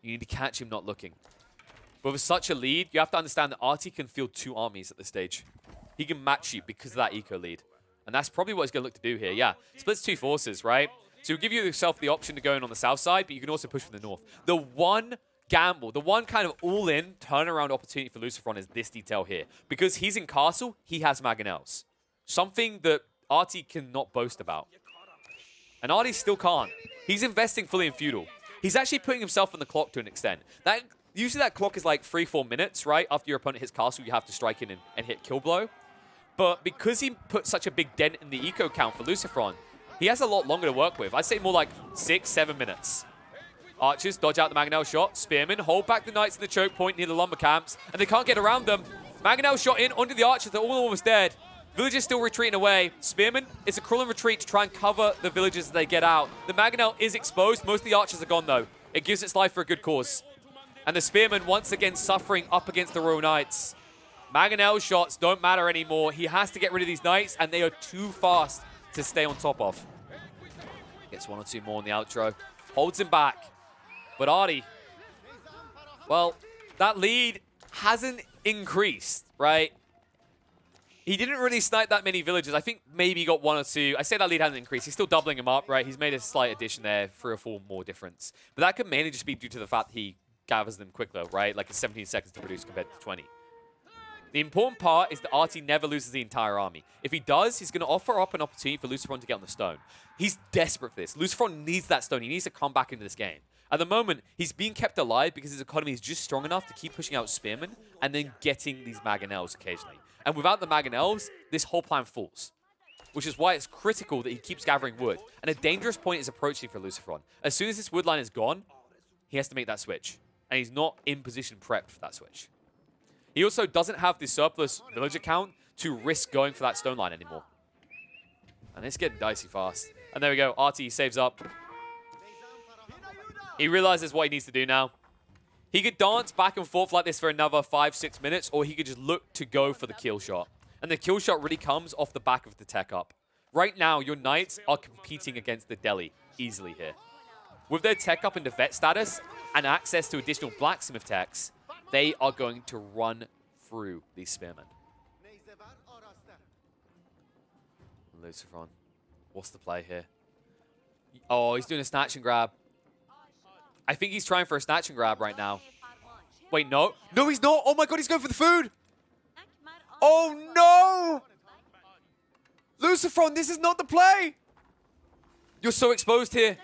You need to catch him not looking. But with such a lead, you have to understand that Artie can field 2 armies at this stage. He can match you because of that eco lead. And that's probably what he's going to look to do here. Yeah, splits 2 forces, right? So he'll give yourself the option to go in on the south side, but you can also push from the north. The one gamble, the one kind of all-in turnaround opportunity for LucifroN is this detail here. Because he's in Castle, he has Mangonels. Something that Artie cannot boast about. And Artie still can't. He's investing fully in Feudal. He's actually putting himself on the clock to an extent. Usually that clock is like 3-4 minutes, right? After your opponent hits Castle, you have to strike in and hit kill blow. But because he put such a big dent in the eco count for LucifroN, he has a lot longer to work with. I'd say more like 6-7 minutes. Archers dodge out the Mangonel shot. Spearmen hold back the Knights in the choke point near the lumber camps, and they can't get around them. Mangonel shot in onto the archers. They're all almost dead. Villagers still retreating away. Spearmen, it's a crawl and retreat to try and cover the villagers as they get out. The Mangonel is exposed. Most of the archers are gone, though. It gives its life for a good cause. And the Spearmen once again suffering up against the Royal Knights. Mangonel shots don't matter anymore. He has to get rid of these Knights, and they are too fast to stay on top of. Gets 1 or 2 more in the outro. Holds him back. But Artie, well, that lead hasn't increased, right? He didn't really snipe that many villagers. I think maybe he got 1 or 2. I say that lead hasn't increased. He's still doubling them up, right? He's made a slight addition there, 3 or 4 more difference. But that could mainly just be due to the fact that he gathers them quicker, right? Like it's 17 seconds to produce compared to 20. The important part is that Artie never loses the entire army. If he does, he's going to offer up an opportunity for LucifroN to get on the stone. He's desperate for this. LucifroN needs that stone. He needs to come back into this game. At the moment, he's being kept alive because his economy is just strong enough to keep pushing out Spearmen and then getting these Mangonels occasionally. And without the Mangonels, this whole plan falls. Which is why it's critical that he keeps gathering wood. And a dangerous point is approaching for LucifroN. As soon as this wood line is gone, he has to make that switch. And he's not in position prepped for that switch. He also doesn't have the surplus villager count to risk going for that stone line anymore. And it's getting dicey fast. And there we go. Artie saves up. He realizes what he needs to do now. He could dance back and forth like this for another 5-6 minutes, or he could just look to go for the kill shot. And the kill shot really comes off the back of the tech up. Right now, your Knights are competing against the Deli easily here. With their tech up into vet status and access to additional blacksmith techs, they are going to run through these spearmen. LucifroN, what's the play here? Oh, he's doing a snatch and grab. I think he's trying for a snatch and grab right now. Wait, no. No, he's not. Oh my god, he's going for the food. Oh no! LucifroN, this is not the play. You're so exposed here.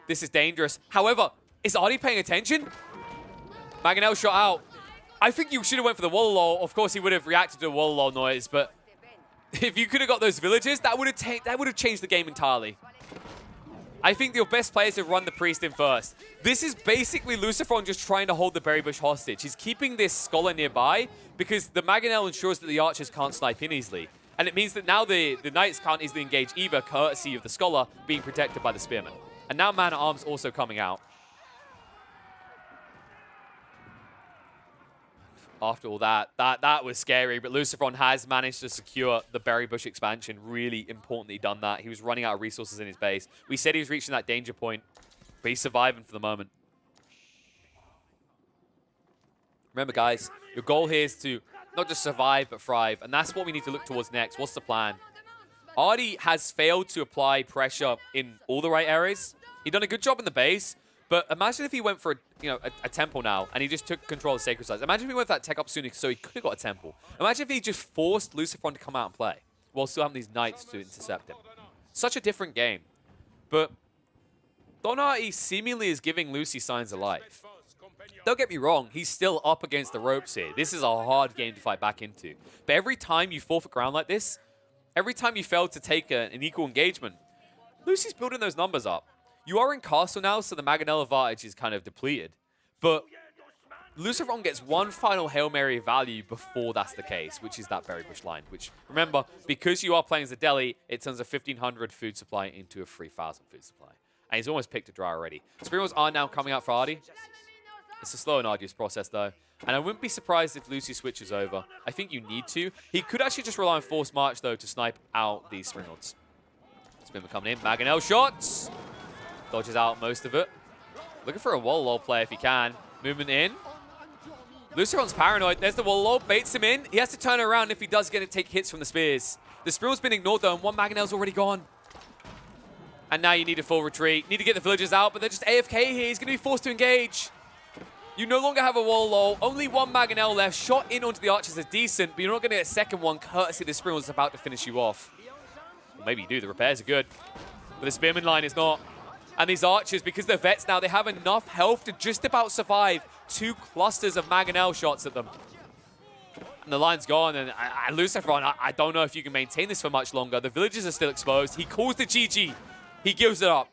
This is dangerous. However, is Artie paying attention? Mangonel shot out. I think you should have went for the Wololo. Of course, he would have reacted to the Wololo noise, but if you could have got those villagers, that would have changed the game entirely. I think your best players have run the priest in first. This is basically LucifroN just trying to hold the berry bush hostage. He's keeping this scholar nearby because the Mangonel ensures that the archers can't snipe in easily. And it means that now the Knights can't easily engage either, courtesy of the scholar being protected by the spearmen. And now man-at-arms also coming out. After all that was scary, but LucifroN has managed to secure the berry bush expansion. Really importantly done that. He was running out of resources in his base. We said he was reaching that danger point, but he's surviving for the moment. Remember, guys, your goal here is to not just survive, but thrive, and that's what we need to look towards next. What's the plan? Artie has failed to apply pressure in all the right areas. He's done a good job in the base, But imagine if he went for a temple now, and he just took control of Sacred Sites. Imagine if he went for that tech up sooner, so he could have got a temple. Imagine if he just forced LucifroN to come out and play, while still having these knights to intercept him. Such a different game. But Artie seemingly is giving Lucy signs of life. Don't get me wrong, he's still up against the ropes here. This is a hard game to fight back into. But every time you forfeit ground like this, every time you fail to take an equal engagement, Lucy's building those numbers up. You are in castle now, so the Mangonel advantage is kind of depleted. But LucifroN gets one final Hail Mary value before that's the case, which is that Berry Bush line. Which, remember, because you are playing as a deli, it turns a 1,500 food supply into a 3,000 food supply. And he's almost picked a dry already. Spirals are now coming out for Artie. It's a slow and arduous process, though. And I wouldn't be surprised if Lucy switches over. I think you need to. He could actually just rely on Force March, though, to snipe out these Springlords. Spinner coming in. Mangonel shots. Dodges out most of it. Looking for a wall play if he can. Movement in. LucifroN's paranoid. There's the wall baits him in. He has to turn around if he does get to take hits from the spears. The Spiral's been ignored, though, and one Mangonel's already gone. And now you need a full retreat. Need to get the villagers out, but they're just AFK here. He's going to be forced to engage. You no longer have a wall low. Only one Mangonel left. Shot in onto the archers is decent, but you're not going to get a second one courtesy the Springle is about to finish you off. Well, maybe you do. The repairs are good. But the Spearman line is not. And these archers, because they're vets now, they have enough health to just about survive 2 clusters of Mangonel shots at them. And the line's gone, and LucifroN, I don't know if you can maintain this for much longer. The villagers are still exposed. He calls the GG. He gives it up.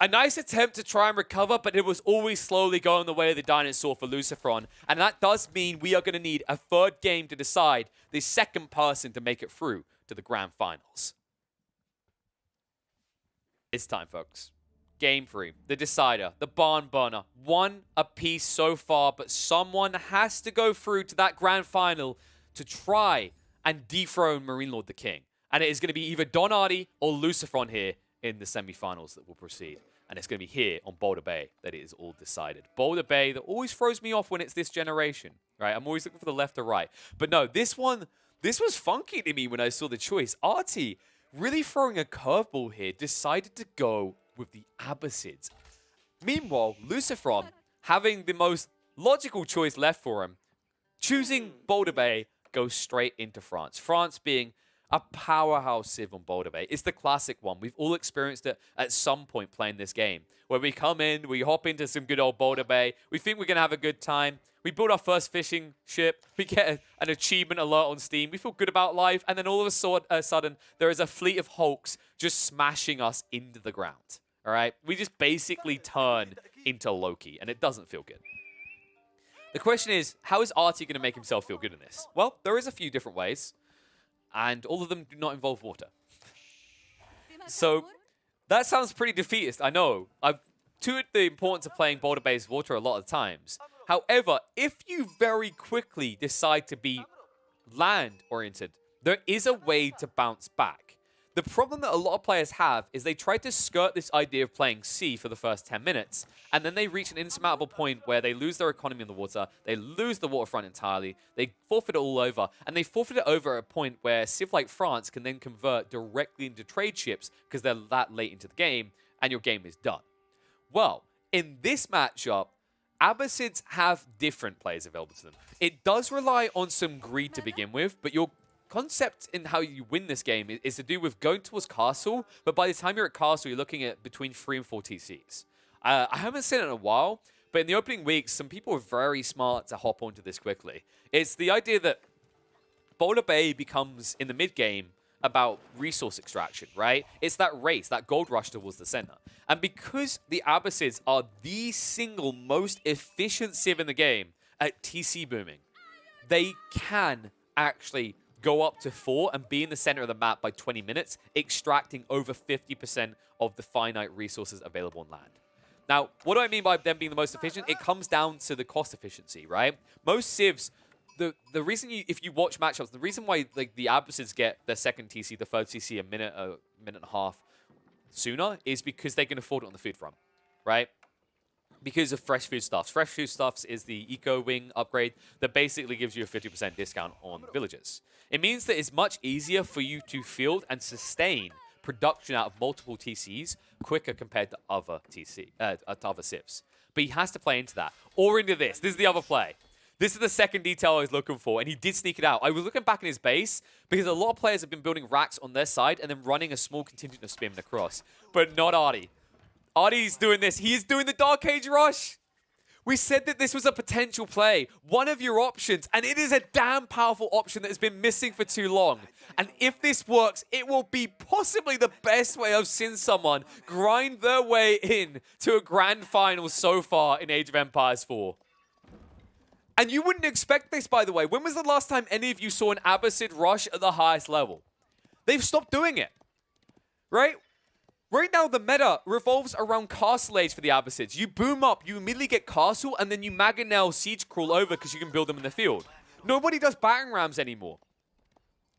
A nice attempt to try and recover, but it was always slowly going the way of the dinosaur for LucifroN. And that does mean we are going to need a third game to decide the second person to make it through to the grand finals. It's time, folks. Game 3, the decider, the barn burner. 1 apiece so far, but someone has to go through to that grand final to try and dethrone Marine Lord the King. And it is going to be either Artie or LucifroN here in the semi-finals that will proceed. And it's going to be here on Boulder Bay that it is all decided. Boulder Bay, that always throws me off when it's this generation, right? I'm always looking for the left or right. But no, this was funky to me when I saw the choice. Artie, really throwing a curveball here, decided to go with the Abbasids. Meanwhile, LucifroN, having the most logical choice left for him, choosing Boulder Bay, goes straight into France. France being a powerhouse civ on Boulder Bay. It's the classic one. We've all experienced it at some point playing this game, where we come in, we hop into some good old Boulder Bay, we think we're going to have a good time, we build our first fishing ship, we get an achievement alert on Steam, we feel good about life, and then all of a sudden, there is a fleet of Hulks just smashing us into the ground. All right? We just basically turn into Loki, and it doesn't feel good. The question is, how is Artie going to make himself feel good in this? Well, there is a few different ways, and all of them do not involve water. So that sounds pretty defeatist, I know. I've touted the importance of playing Boulder Bay's water a lot of times. However, if you very quickly decide to be land-oriented, there is a way to bounce back. The problem that a lot of players have is they try to skirt this idea of playing sea for the first 10 minutes, and then they reach an insurmountable point where they lose their economy in the water, they lose the waterfront entirely, they forfeit it all over, and they forfeit it over at a point where civ like France can then convert directly into trade ships because they're that late into the game, and your game is done. Well, in this matchup, Abbasids have different plays available to them. It does rely on some greed to begin with, but your concept in how you win this game is to do with going towards castle, but by the time you're at castle, you're looking at between 3 and 4 TCs. I haven't seen it in a while, but in the opening weeks, some people were very smart to hop onto this quickly. It's the idea that Boulder Bay becomes, in the mid-game, about resource extraction, right? It's that race, that gold rush towards the center. And because the Abbasids are the single most efficient civ in the game at TC booming, they can actually go up to 4 and be in the center of the map by 20 minutes, extracting over 50% of the finite resources available on land. Now, what do I mean by them being the most efficient? It comes down to the cost efficiency, right? Most civs, the reason if you watch matchups, the reason why like the Abbasids get their second TC, the third TC a minute and a half sooner is because they can afford it on the food front, right? Because of Fresh Foodstuffs. Fresh Foodstuffs is the Eco Wing upgrade that basically gives you a 50% discount on villages. It means that it's much easier for you to field and sustain production out of multiple TCs quicker compared to other other civs. But he has to play into that. Or into this. This is the other play. This is the second detail I was looking for, and he did sneak it out. I was looking back in his base, because a lot of players have been building racks on their side and then running a small contingent of spearmen across. But not Artie. Artie's doing this. He is doing the Dark Age Rush. We said that this was a potential play. One of your options, and it is a damn powerful option that has been missing for too long. And if this works, it will be possibly the best way I've seen someone grind their way in to a grand final so far in Age of Empires 4. And you wouldn't expect this, by the way. When was the last time any of you saw an Abbasid rush at the highest level? They've stopped doing it, right? Right now, the meta revolves around Castle Age for the Abbasids. You boom up, you immediately get Castle, and then you Mangonel Siege Crawl over because you can build them in the field. Nobody does battering rams anymore.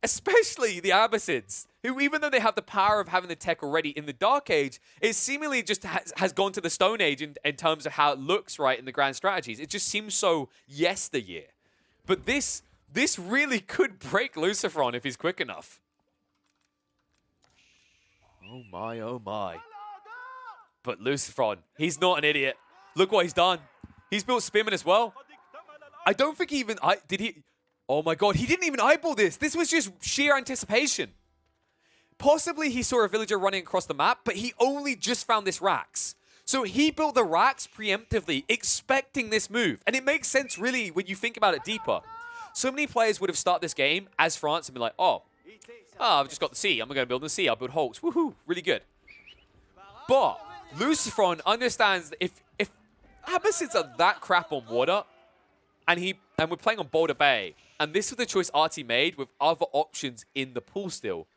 Especially the Abbasids, who even though they have the power of having the tech already in the Dark Age, it seemingly just has gone to the Stone Age in terms of how it looks, right, in the grand strategies. It just seems so yesteryear. But this really could break LucifroN if he's quick enough. Oh my, oh my. But LucifroN, he's not an idiot. Look what he's done. He's built Spearman as well. I don't think he even... Did he... Oh my god, he didn't even eyeball this. This was just sheer anticipation. Possibly he saw a villager running across the map, but he only just found this racks. So he built the racks preemptively, expecting this move. And it makes sense, really, when you think about it deeper. So many players would have started this game as France and been like, oh, I've just got the sea. I'm going to build the sea. I'll build hulks. Woohoo, really good. But LucifroN understands that if Abbasids are that crap on water, and we're playing on Boulder Bay, and this was the choice Artie made with other options in the pool still,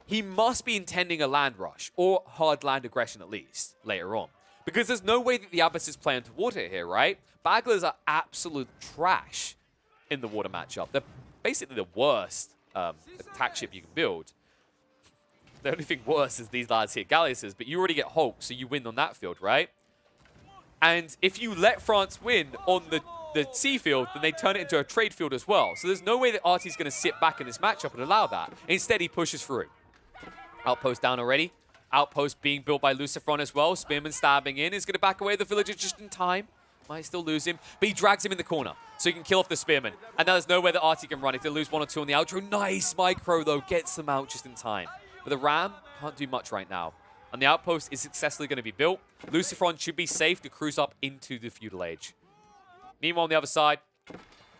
he must be intending a land rush, or hard land aggression at least, later on. Because there's no way that the Abbasids play into water here, right? Bagglers are absolute trash in the water matchup. They're basically the worst attack ship you can build. The only thing worse is these lads here, Galliuses, but you already get Hulk, so you win on that field, right? And if you let France win on the sea field, then they turn it into a trade field as well. So there's no way that Artie's going to sit back in this matchup and allow that. Instead, he pushes through. Outpost down already. Outpost being built by LucifroN as well. Spearman stabbing in. Is going to back away the villager just in time. Might still lose him, but he drags him in the corner so he can kill off the Spearman. And now there's nowhere that Artie can run. He's going to lose 1 or 2 on the outro. Nice micro, though. Gets them out just in time. But the Ram can't do much right now. And the outpost is successfully going to be built. LucifroN should be safe to cruise up into the feudal age. Meanwhile, on the other side,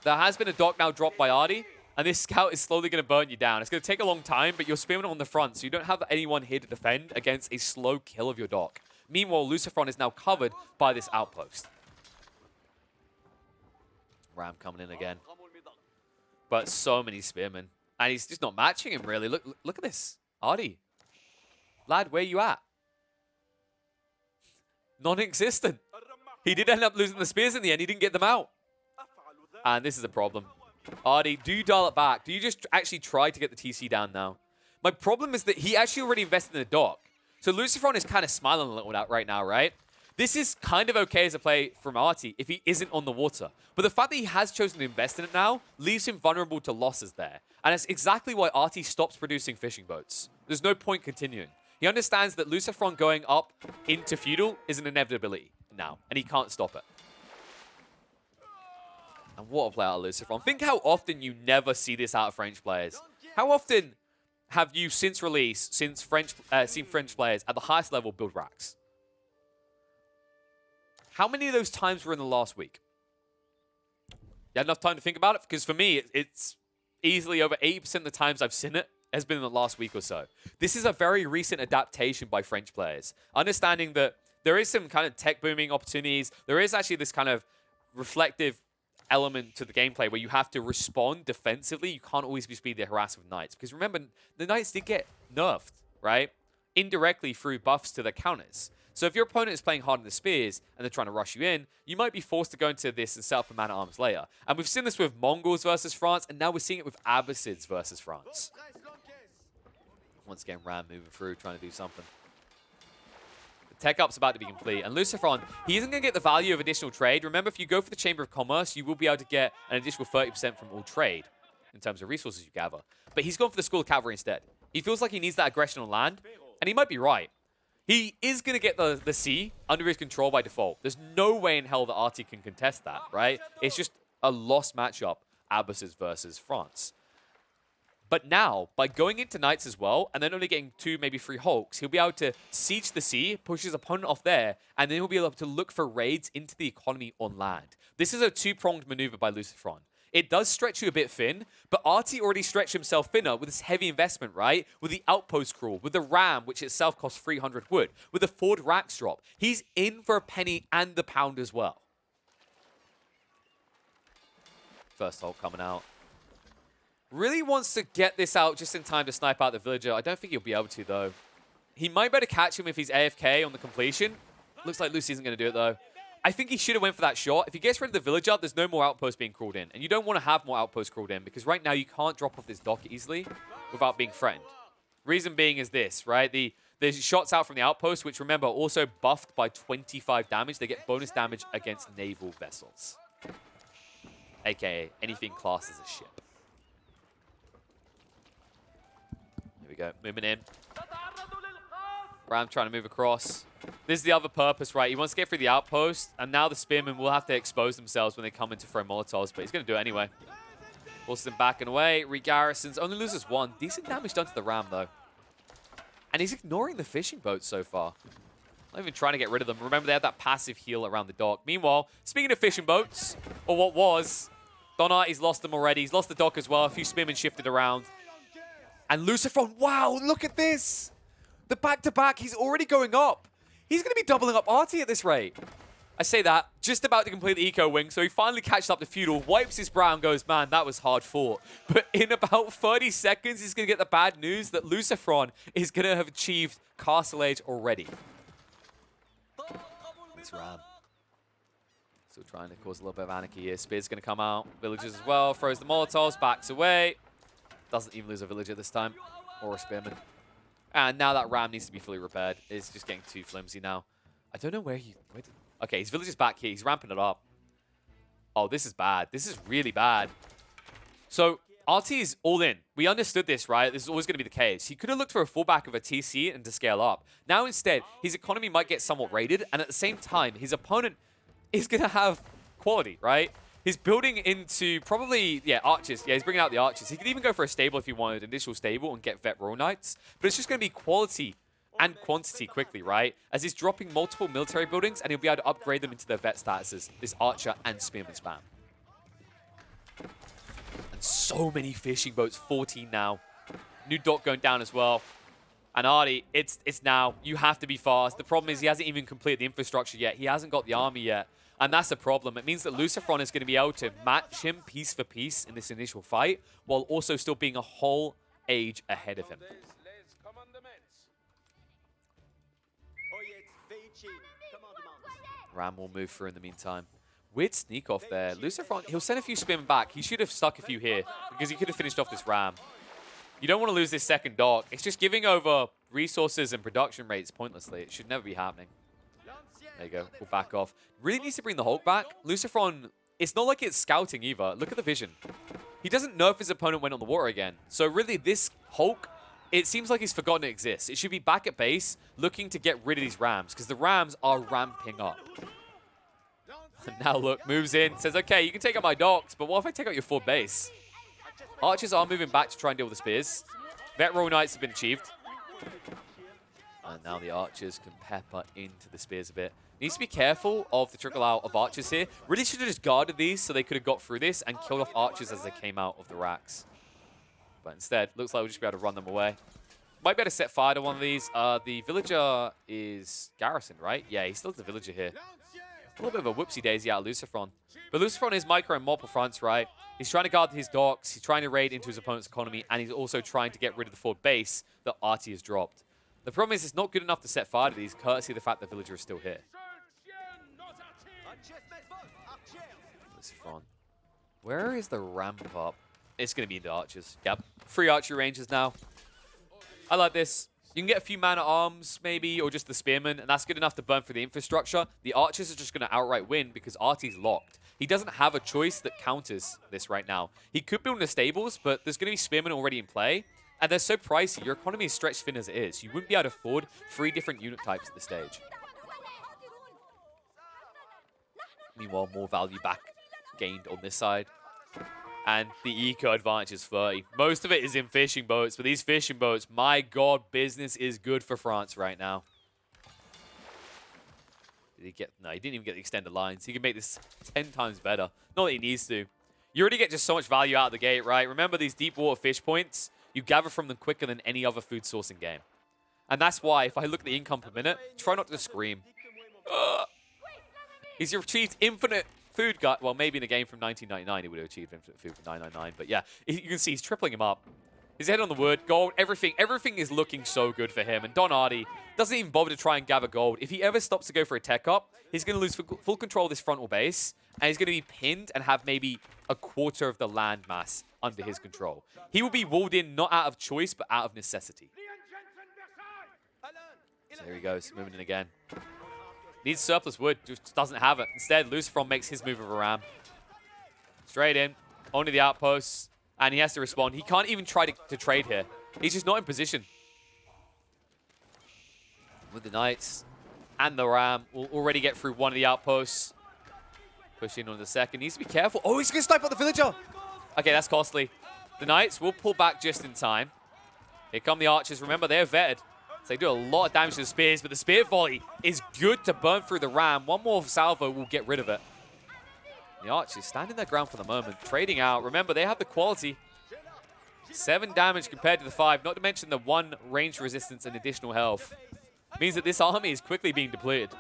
there has been a dock now dropped by Artie, and this scout is slowly going to burn you down. It's going to take a long time, but you're Spearman on the front, so you don't have anyone here to defend against a slow kill of your dock. Meanwhile, LucifroN is now covered by this outpost. Ram coming in again. But so many Spearmen. And he's just not matching him, really. Look at this. Artie. Lad, where you at? Non-existent. He did end up losing the spears in the end. He didn't get them out. And this is a problem. Artie, do you dial it back? Do you just actually try to get the TC down now? My problem is that he actually already invested in the dock. So LucifroN is kind of smiling a little right now, right? This is kind of okay as a play from Artie if he isn't on the water. But the fact that he has chosen to invest in it now leaves him vulnerable to losses there. And that's exactly why Artie stops producing fishing boats. There's no point continuing. He understands that LucifroN going up into feudal is an inevitability now, and he can't stop it. And what a play out of LucifroN. Think how often you never see this out of French players. How often have you, since release, seen French players at the highest level build racks? How many of those times were in the last week? You had enough time to think about it? Because for me, it's easily over 80% of the times I've seen it has been in the last week or so. This is a very recent adaptation by French players. Understanding that there is some kind of tech booming opportunities. There is actually this kind of reflective element to the gameplay where you have to respond defensively. You can't always just be the harassment Knights. Because remember, the Knights did get nerfed, right? Indirectly through buffs to their counters. So if your opponent is playing hard in the spears and they're trying to rush you in, you might be forced to go into this and set up a man-at-arms later. And we've seen this with Mongols versus France, and now we're seeing it with Abbasids versus France. Once again, Ram moving through, trying to do something. The tech up's about to be complete. And LucifroN, he isn't going to get the value of additional trade. Remember, if you go for the Chamber of Commerce, you will be able to get an additional 30% from all trade in terms of resources you gather. But he's gone for the School of Cavalry instead. He feels like he needs that aggression on land. And he might be right. He is going to get the C under his control by default. There's no way in hell that Artie can contest that, right? It's just a lost matchup, Abyss's versus France. But now, by going into Knights as well, and then only getting 2, maybe 3 Hulks, he'll be able to siege the sea, push his opponent off there, and then he'll be able to look for raids into the economy on land. This is a 2-pronged maneuver by LucifroN. It does stretch you a bit thin, but Artie already stretched himself thinner with this heavy investment, right? With the outpost crawl, with the ram, which itself costs 300 wood, with the Ford Rax drop. He's in for a penny and the pound as well. First Hulk coming out. Really wants to get this out just in time to snipe out the villager. I don't think he'll be able to, though. He might be able to catch him if he's AFK on the completion. Looks like Lucy isn't going to do it, though. I think he should have went for that shot. If he gets rid of the villager, there's no more outposts being crawled in. And you don't want to have more outposts crawled in, because right now you can't drop off this dock easily without being threatened. Reason being is this, right? The shots out from the outpost, which, remember, are also buffed by 25 damage. They get bonus damage against naval vessels. AKA anything classed as a ship. We go, moving in. Ram trying to move across. This is the other purpose, right? He wants to get through the outpost, and now the spearmen will have to expose themselves when they come in to throw Molotovs, but he's going to do it anyway. Forces him back and away. Re-garrisons. Only loses 1. Decent damage done to the Ram, though. And he's ignoring the fishing boats so far. Not even trying to get rid of them. Remember, they have that passive heal around the dock. Meanwhile, speaking of fishing boats, or what was, Don Artie's lost them already. He's lost the dock as well. A few spearmen shifted around. And LucifroN, wow, look at this. The back-to-back, he's already going up. He's going to be doubling up Artie at this rate. I say that, just about to complete the eco wing, so he finally catches up to Feudal, wipes his brow and goes, man, that was hard fought. But in about 30 seconds, he's going to get the bad news that LucifroN is going to have achieved Castle Age already. This Ram. Still trying to cause a little bit of anarchy here. Spear's going to come out. Villagers as well. Throws the Molotovs, backs away. Doesn't even lose a villager this time. Or a spearman. And now that Ram needs to be fully repaired. It's just getting too flimsy now. I don't know where he... Okay, his villager's back here. He's ramping it up. Oh, this is bad. This is really bad. So, Artie is all in. We understood this, right? This is always going to be the case. He could have looked for a fallback of a TC and to scale up. Now, instead, his economy might get somewhat raided. And at the same time, his opponent is going to have quality, right? He's building into probably, archers. Yeah, he's bringing out the archers. He could even go for a stable if he wanted, initial stable, and get vet royal knights. But it's just going to be quality and quantity quickly, right? As he's dropping multiple military buildings, and he'll be able to upgrade them into their vet statuses. This archer and spearman spam. And so many fishing boats, 14 now. New dock going down as well. And Artie, it's now. You have to be fast. The problem is he hasn't even completed the infrastructure yet. He hasn't got the army yet. And that's a problem. It means that LucifroN is going to be able to match him piece for piece in this initial fight, while also still being a whole age ahead of him. Ram will move through in the meantime. Weird sneak off there. LucifroN, he'll send a few spearmen back. He should have stuck a few here, because he could have finished off this Ram. You don't want to lose this second dock. It's just giving over resources and production rates pointlessly. It should never be happening. There you go. We'll back off. Really needs to bring the Hulk back. LucifroN, it's not like it's scouting either. Look at the vision. He doesn't know if his opponent went on the water again. So really, this Hulk, it seems like he's forgotten it exists. It should be back at base, looking to get rid of these Rams, because the Rams are ramping up. And now look, moves in, says, okay, you can take out my docks, but what if I take out your full base? Archers are moving back to try and deal with the spears. Vet royal knights have been achieved. And now the archers can pepper into the spears a bit. Needs to be careful of the trickle out of archers here. Really should have just guarded these so they could have got through this and killed off archers as they came out of the racks. But instead, looks like we'll just be able to run them away. Might be able to set fire to one of these. The villager is garrisoned, right? Yeah, he's still the villager here. A little bit of a whoopsie-daisy out of LucifroN. But LucifroN is micro on multiple fronts, right? He's trying to guard his docks. He's trying to raid into his opponent's economy. And he's also trying to get rid of the forward base that Artie has dropped. The problem is it's not good enough to set fire to these, courtesy of the fact the villager is still here. LucifroN. Where is the ramp up? It's going to be into archers. Yep. 3 archery ranges now. I like this. You can get a few man-at-arms, maybe, or just the spearmen, and that's good enough to burn through the infrastructure. The archers are just going to outright win because Artie's locked. He doesn't have a choice that counters this right now. He could build in the stables, but there's going to be spearmen already in play, And they're so pricey. Your economy is stretched thin as it is. You wouldn't be able to afford 3 different unit types at this stage. Meanwhile, more value back gained on this side. And the eco advantage is 30. Most of it is in fishing boats, but these fishing boats, my God, business is good for France right now. Did he get... No, he didn't even get the extended lines. He can make this 10 times better. Not that he needs to. You already get just so much value out of the gate, right? Remember these deep water fish points? You gather from them quicker than any other food source in game. And that's why, if I look at the income per minute, try not to scream. Ugh. He's achieved infinite food gut. Well, maybe in a game from 1999, he would have achieved infinite food from 999. But yeah, you can see he's tripling him up. His head on the wood, gold, everything. Everything is looking so good for him. And Don Artie doesn't even bother to try and gather gold. If he ever stops to go for a tech up, he's going to lose full control of this frontal base. And he's going to be pinned and have maybe a quarter of the land mass under his control. He will be walled in not out of choice, but out of necessity. So there he goes, moving in again. Needs surplus wood, just doesn't have it. Instead, LucifroN makes his move of a ram. Straight in, onto the outposts, and he has to respond. He can't even try to trade here. He's just not in position. With the Knights and the ram, will already get through one of the outposts. Push in on the second. Needs to be careful. Oh, he's going to snipe out the villager. Okay, that's costly. The Knights will pull back just in time. Here come the archers. Remember, they're vetted. So they do a lot of damage to the spears, but the spear volley is good to burn through the ram. One more salvo will get rid of it. The archers standing their ground for the moment, trading out. Remember, they have the quality. 7 damage compared to the 5, not to mention the 1 range resistance and additional health. Means that this army is quickly being depleted.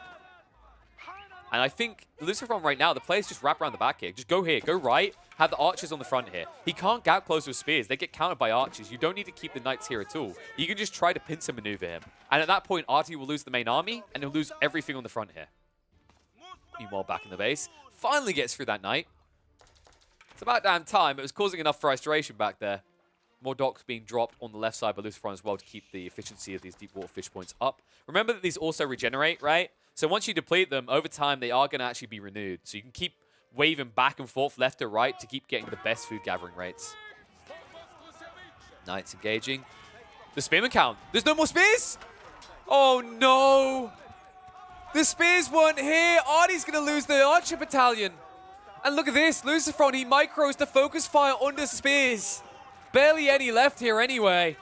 And I think LucifroN right now, the players just wrap around the back here. Just go here, go right, have the archers on the front here. He can't gap close with spears. They get countered by archers. You don't need to keep the knights here at all. You can just try to pincer maneuver him. And at that point, Artie will lose the main army, and he'll lose everything on the front here. Meanwhile, back in the base, finally gets through that knight. It's about damn time. It was causing enough frustration back there. More docks being dropped on the left side by LucifroN as well to keep the efficiency of these deep water fish points up. Remember that these also regenerate, right? So once you deplete them, over time, they are going to actually be renewed. So you can keep waving back and forth left to right to keep getting the best food gathering rates. Knights engaging. The spearman count. There's no more spears? Oh, no. The spears weren't here. Artie's going to lose the archer battalion. And look at this. LucifroN, he micros the focus fire on the spears. Barely any left here anyway.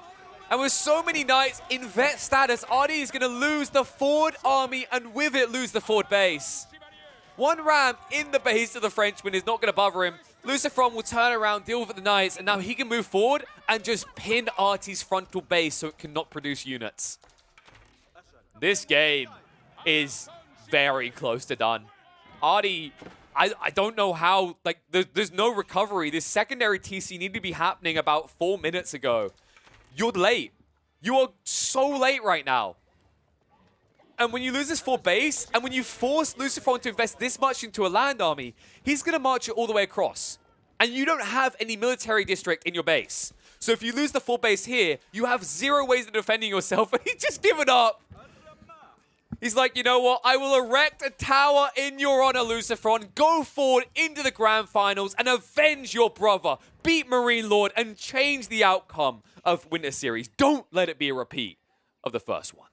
And with so many knights in vet status, Artie is going to lose the forward army and with it lose the forward base. 1 ram in the base of the Frenchman is not going to bother him. LucifroN will turn around, deal with the knights, and now he can move forward and just pin Artie's frontal base so it cannot produce units. This game is very close to done. Artie, I don't know how, like, there's no recovery. This secondary TC needed to be happening about 4 minutes ago. You're late. You are so late right now. And when you lose this 4 base, and when you force LucifroN to invest this much into a land army, he's going to march it all the way across. And you don't have any military district in your base. So if you lose the 4 base here, you have 0 ways of defending yourself, and he's just given up. He's like, you know what? I will erect a tower in your honor, LucifroN. Go forward into the grand finals and avenge your brother. Beat Marine Lord and change the outcome of Winter Series. Don't let it be a repeat of the first one.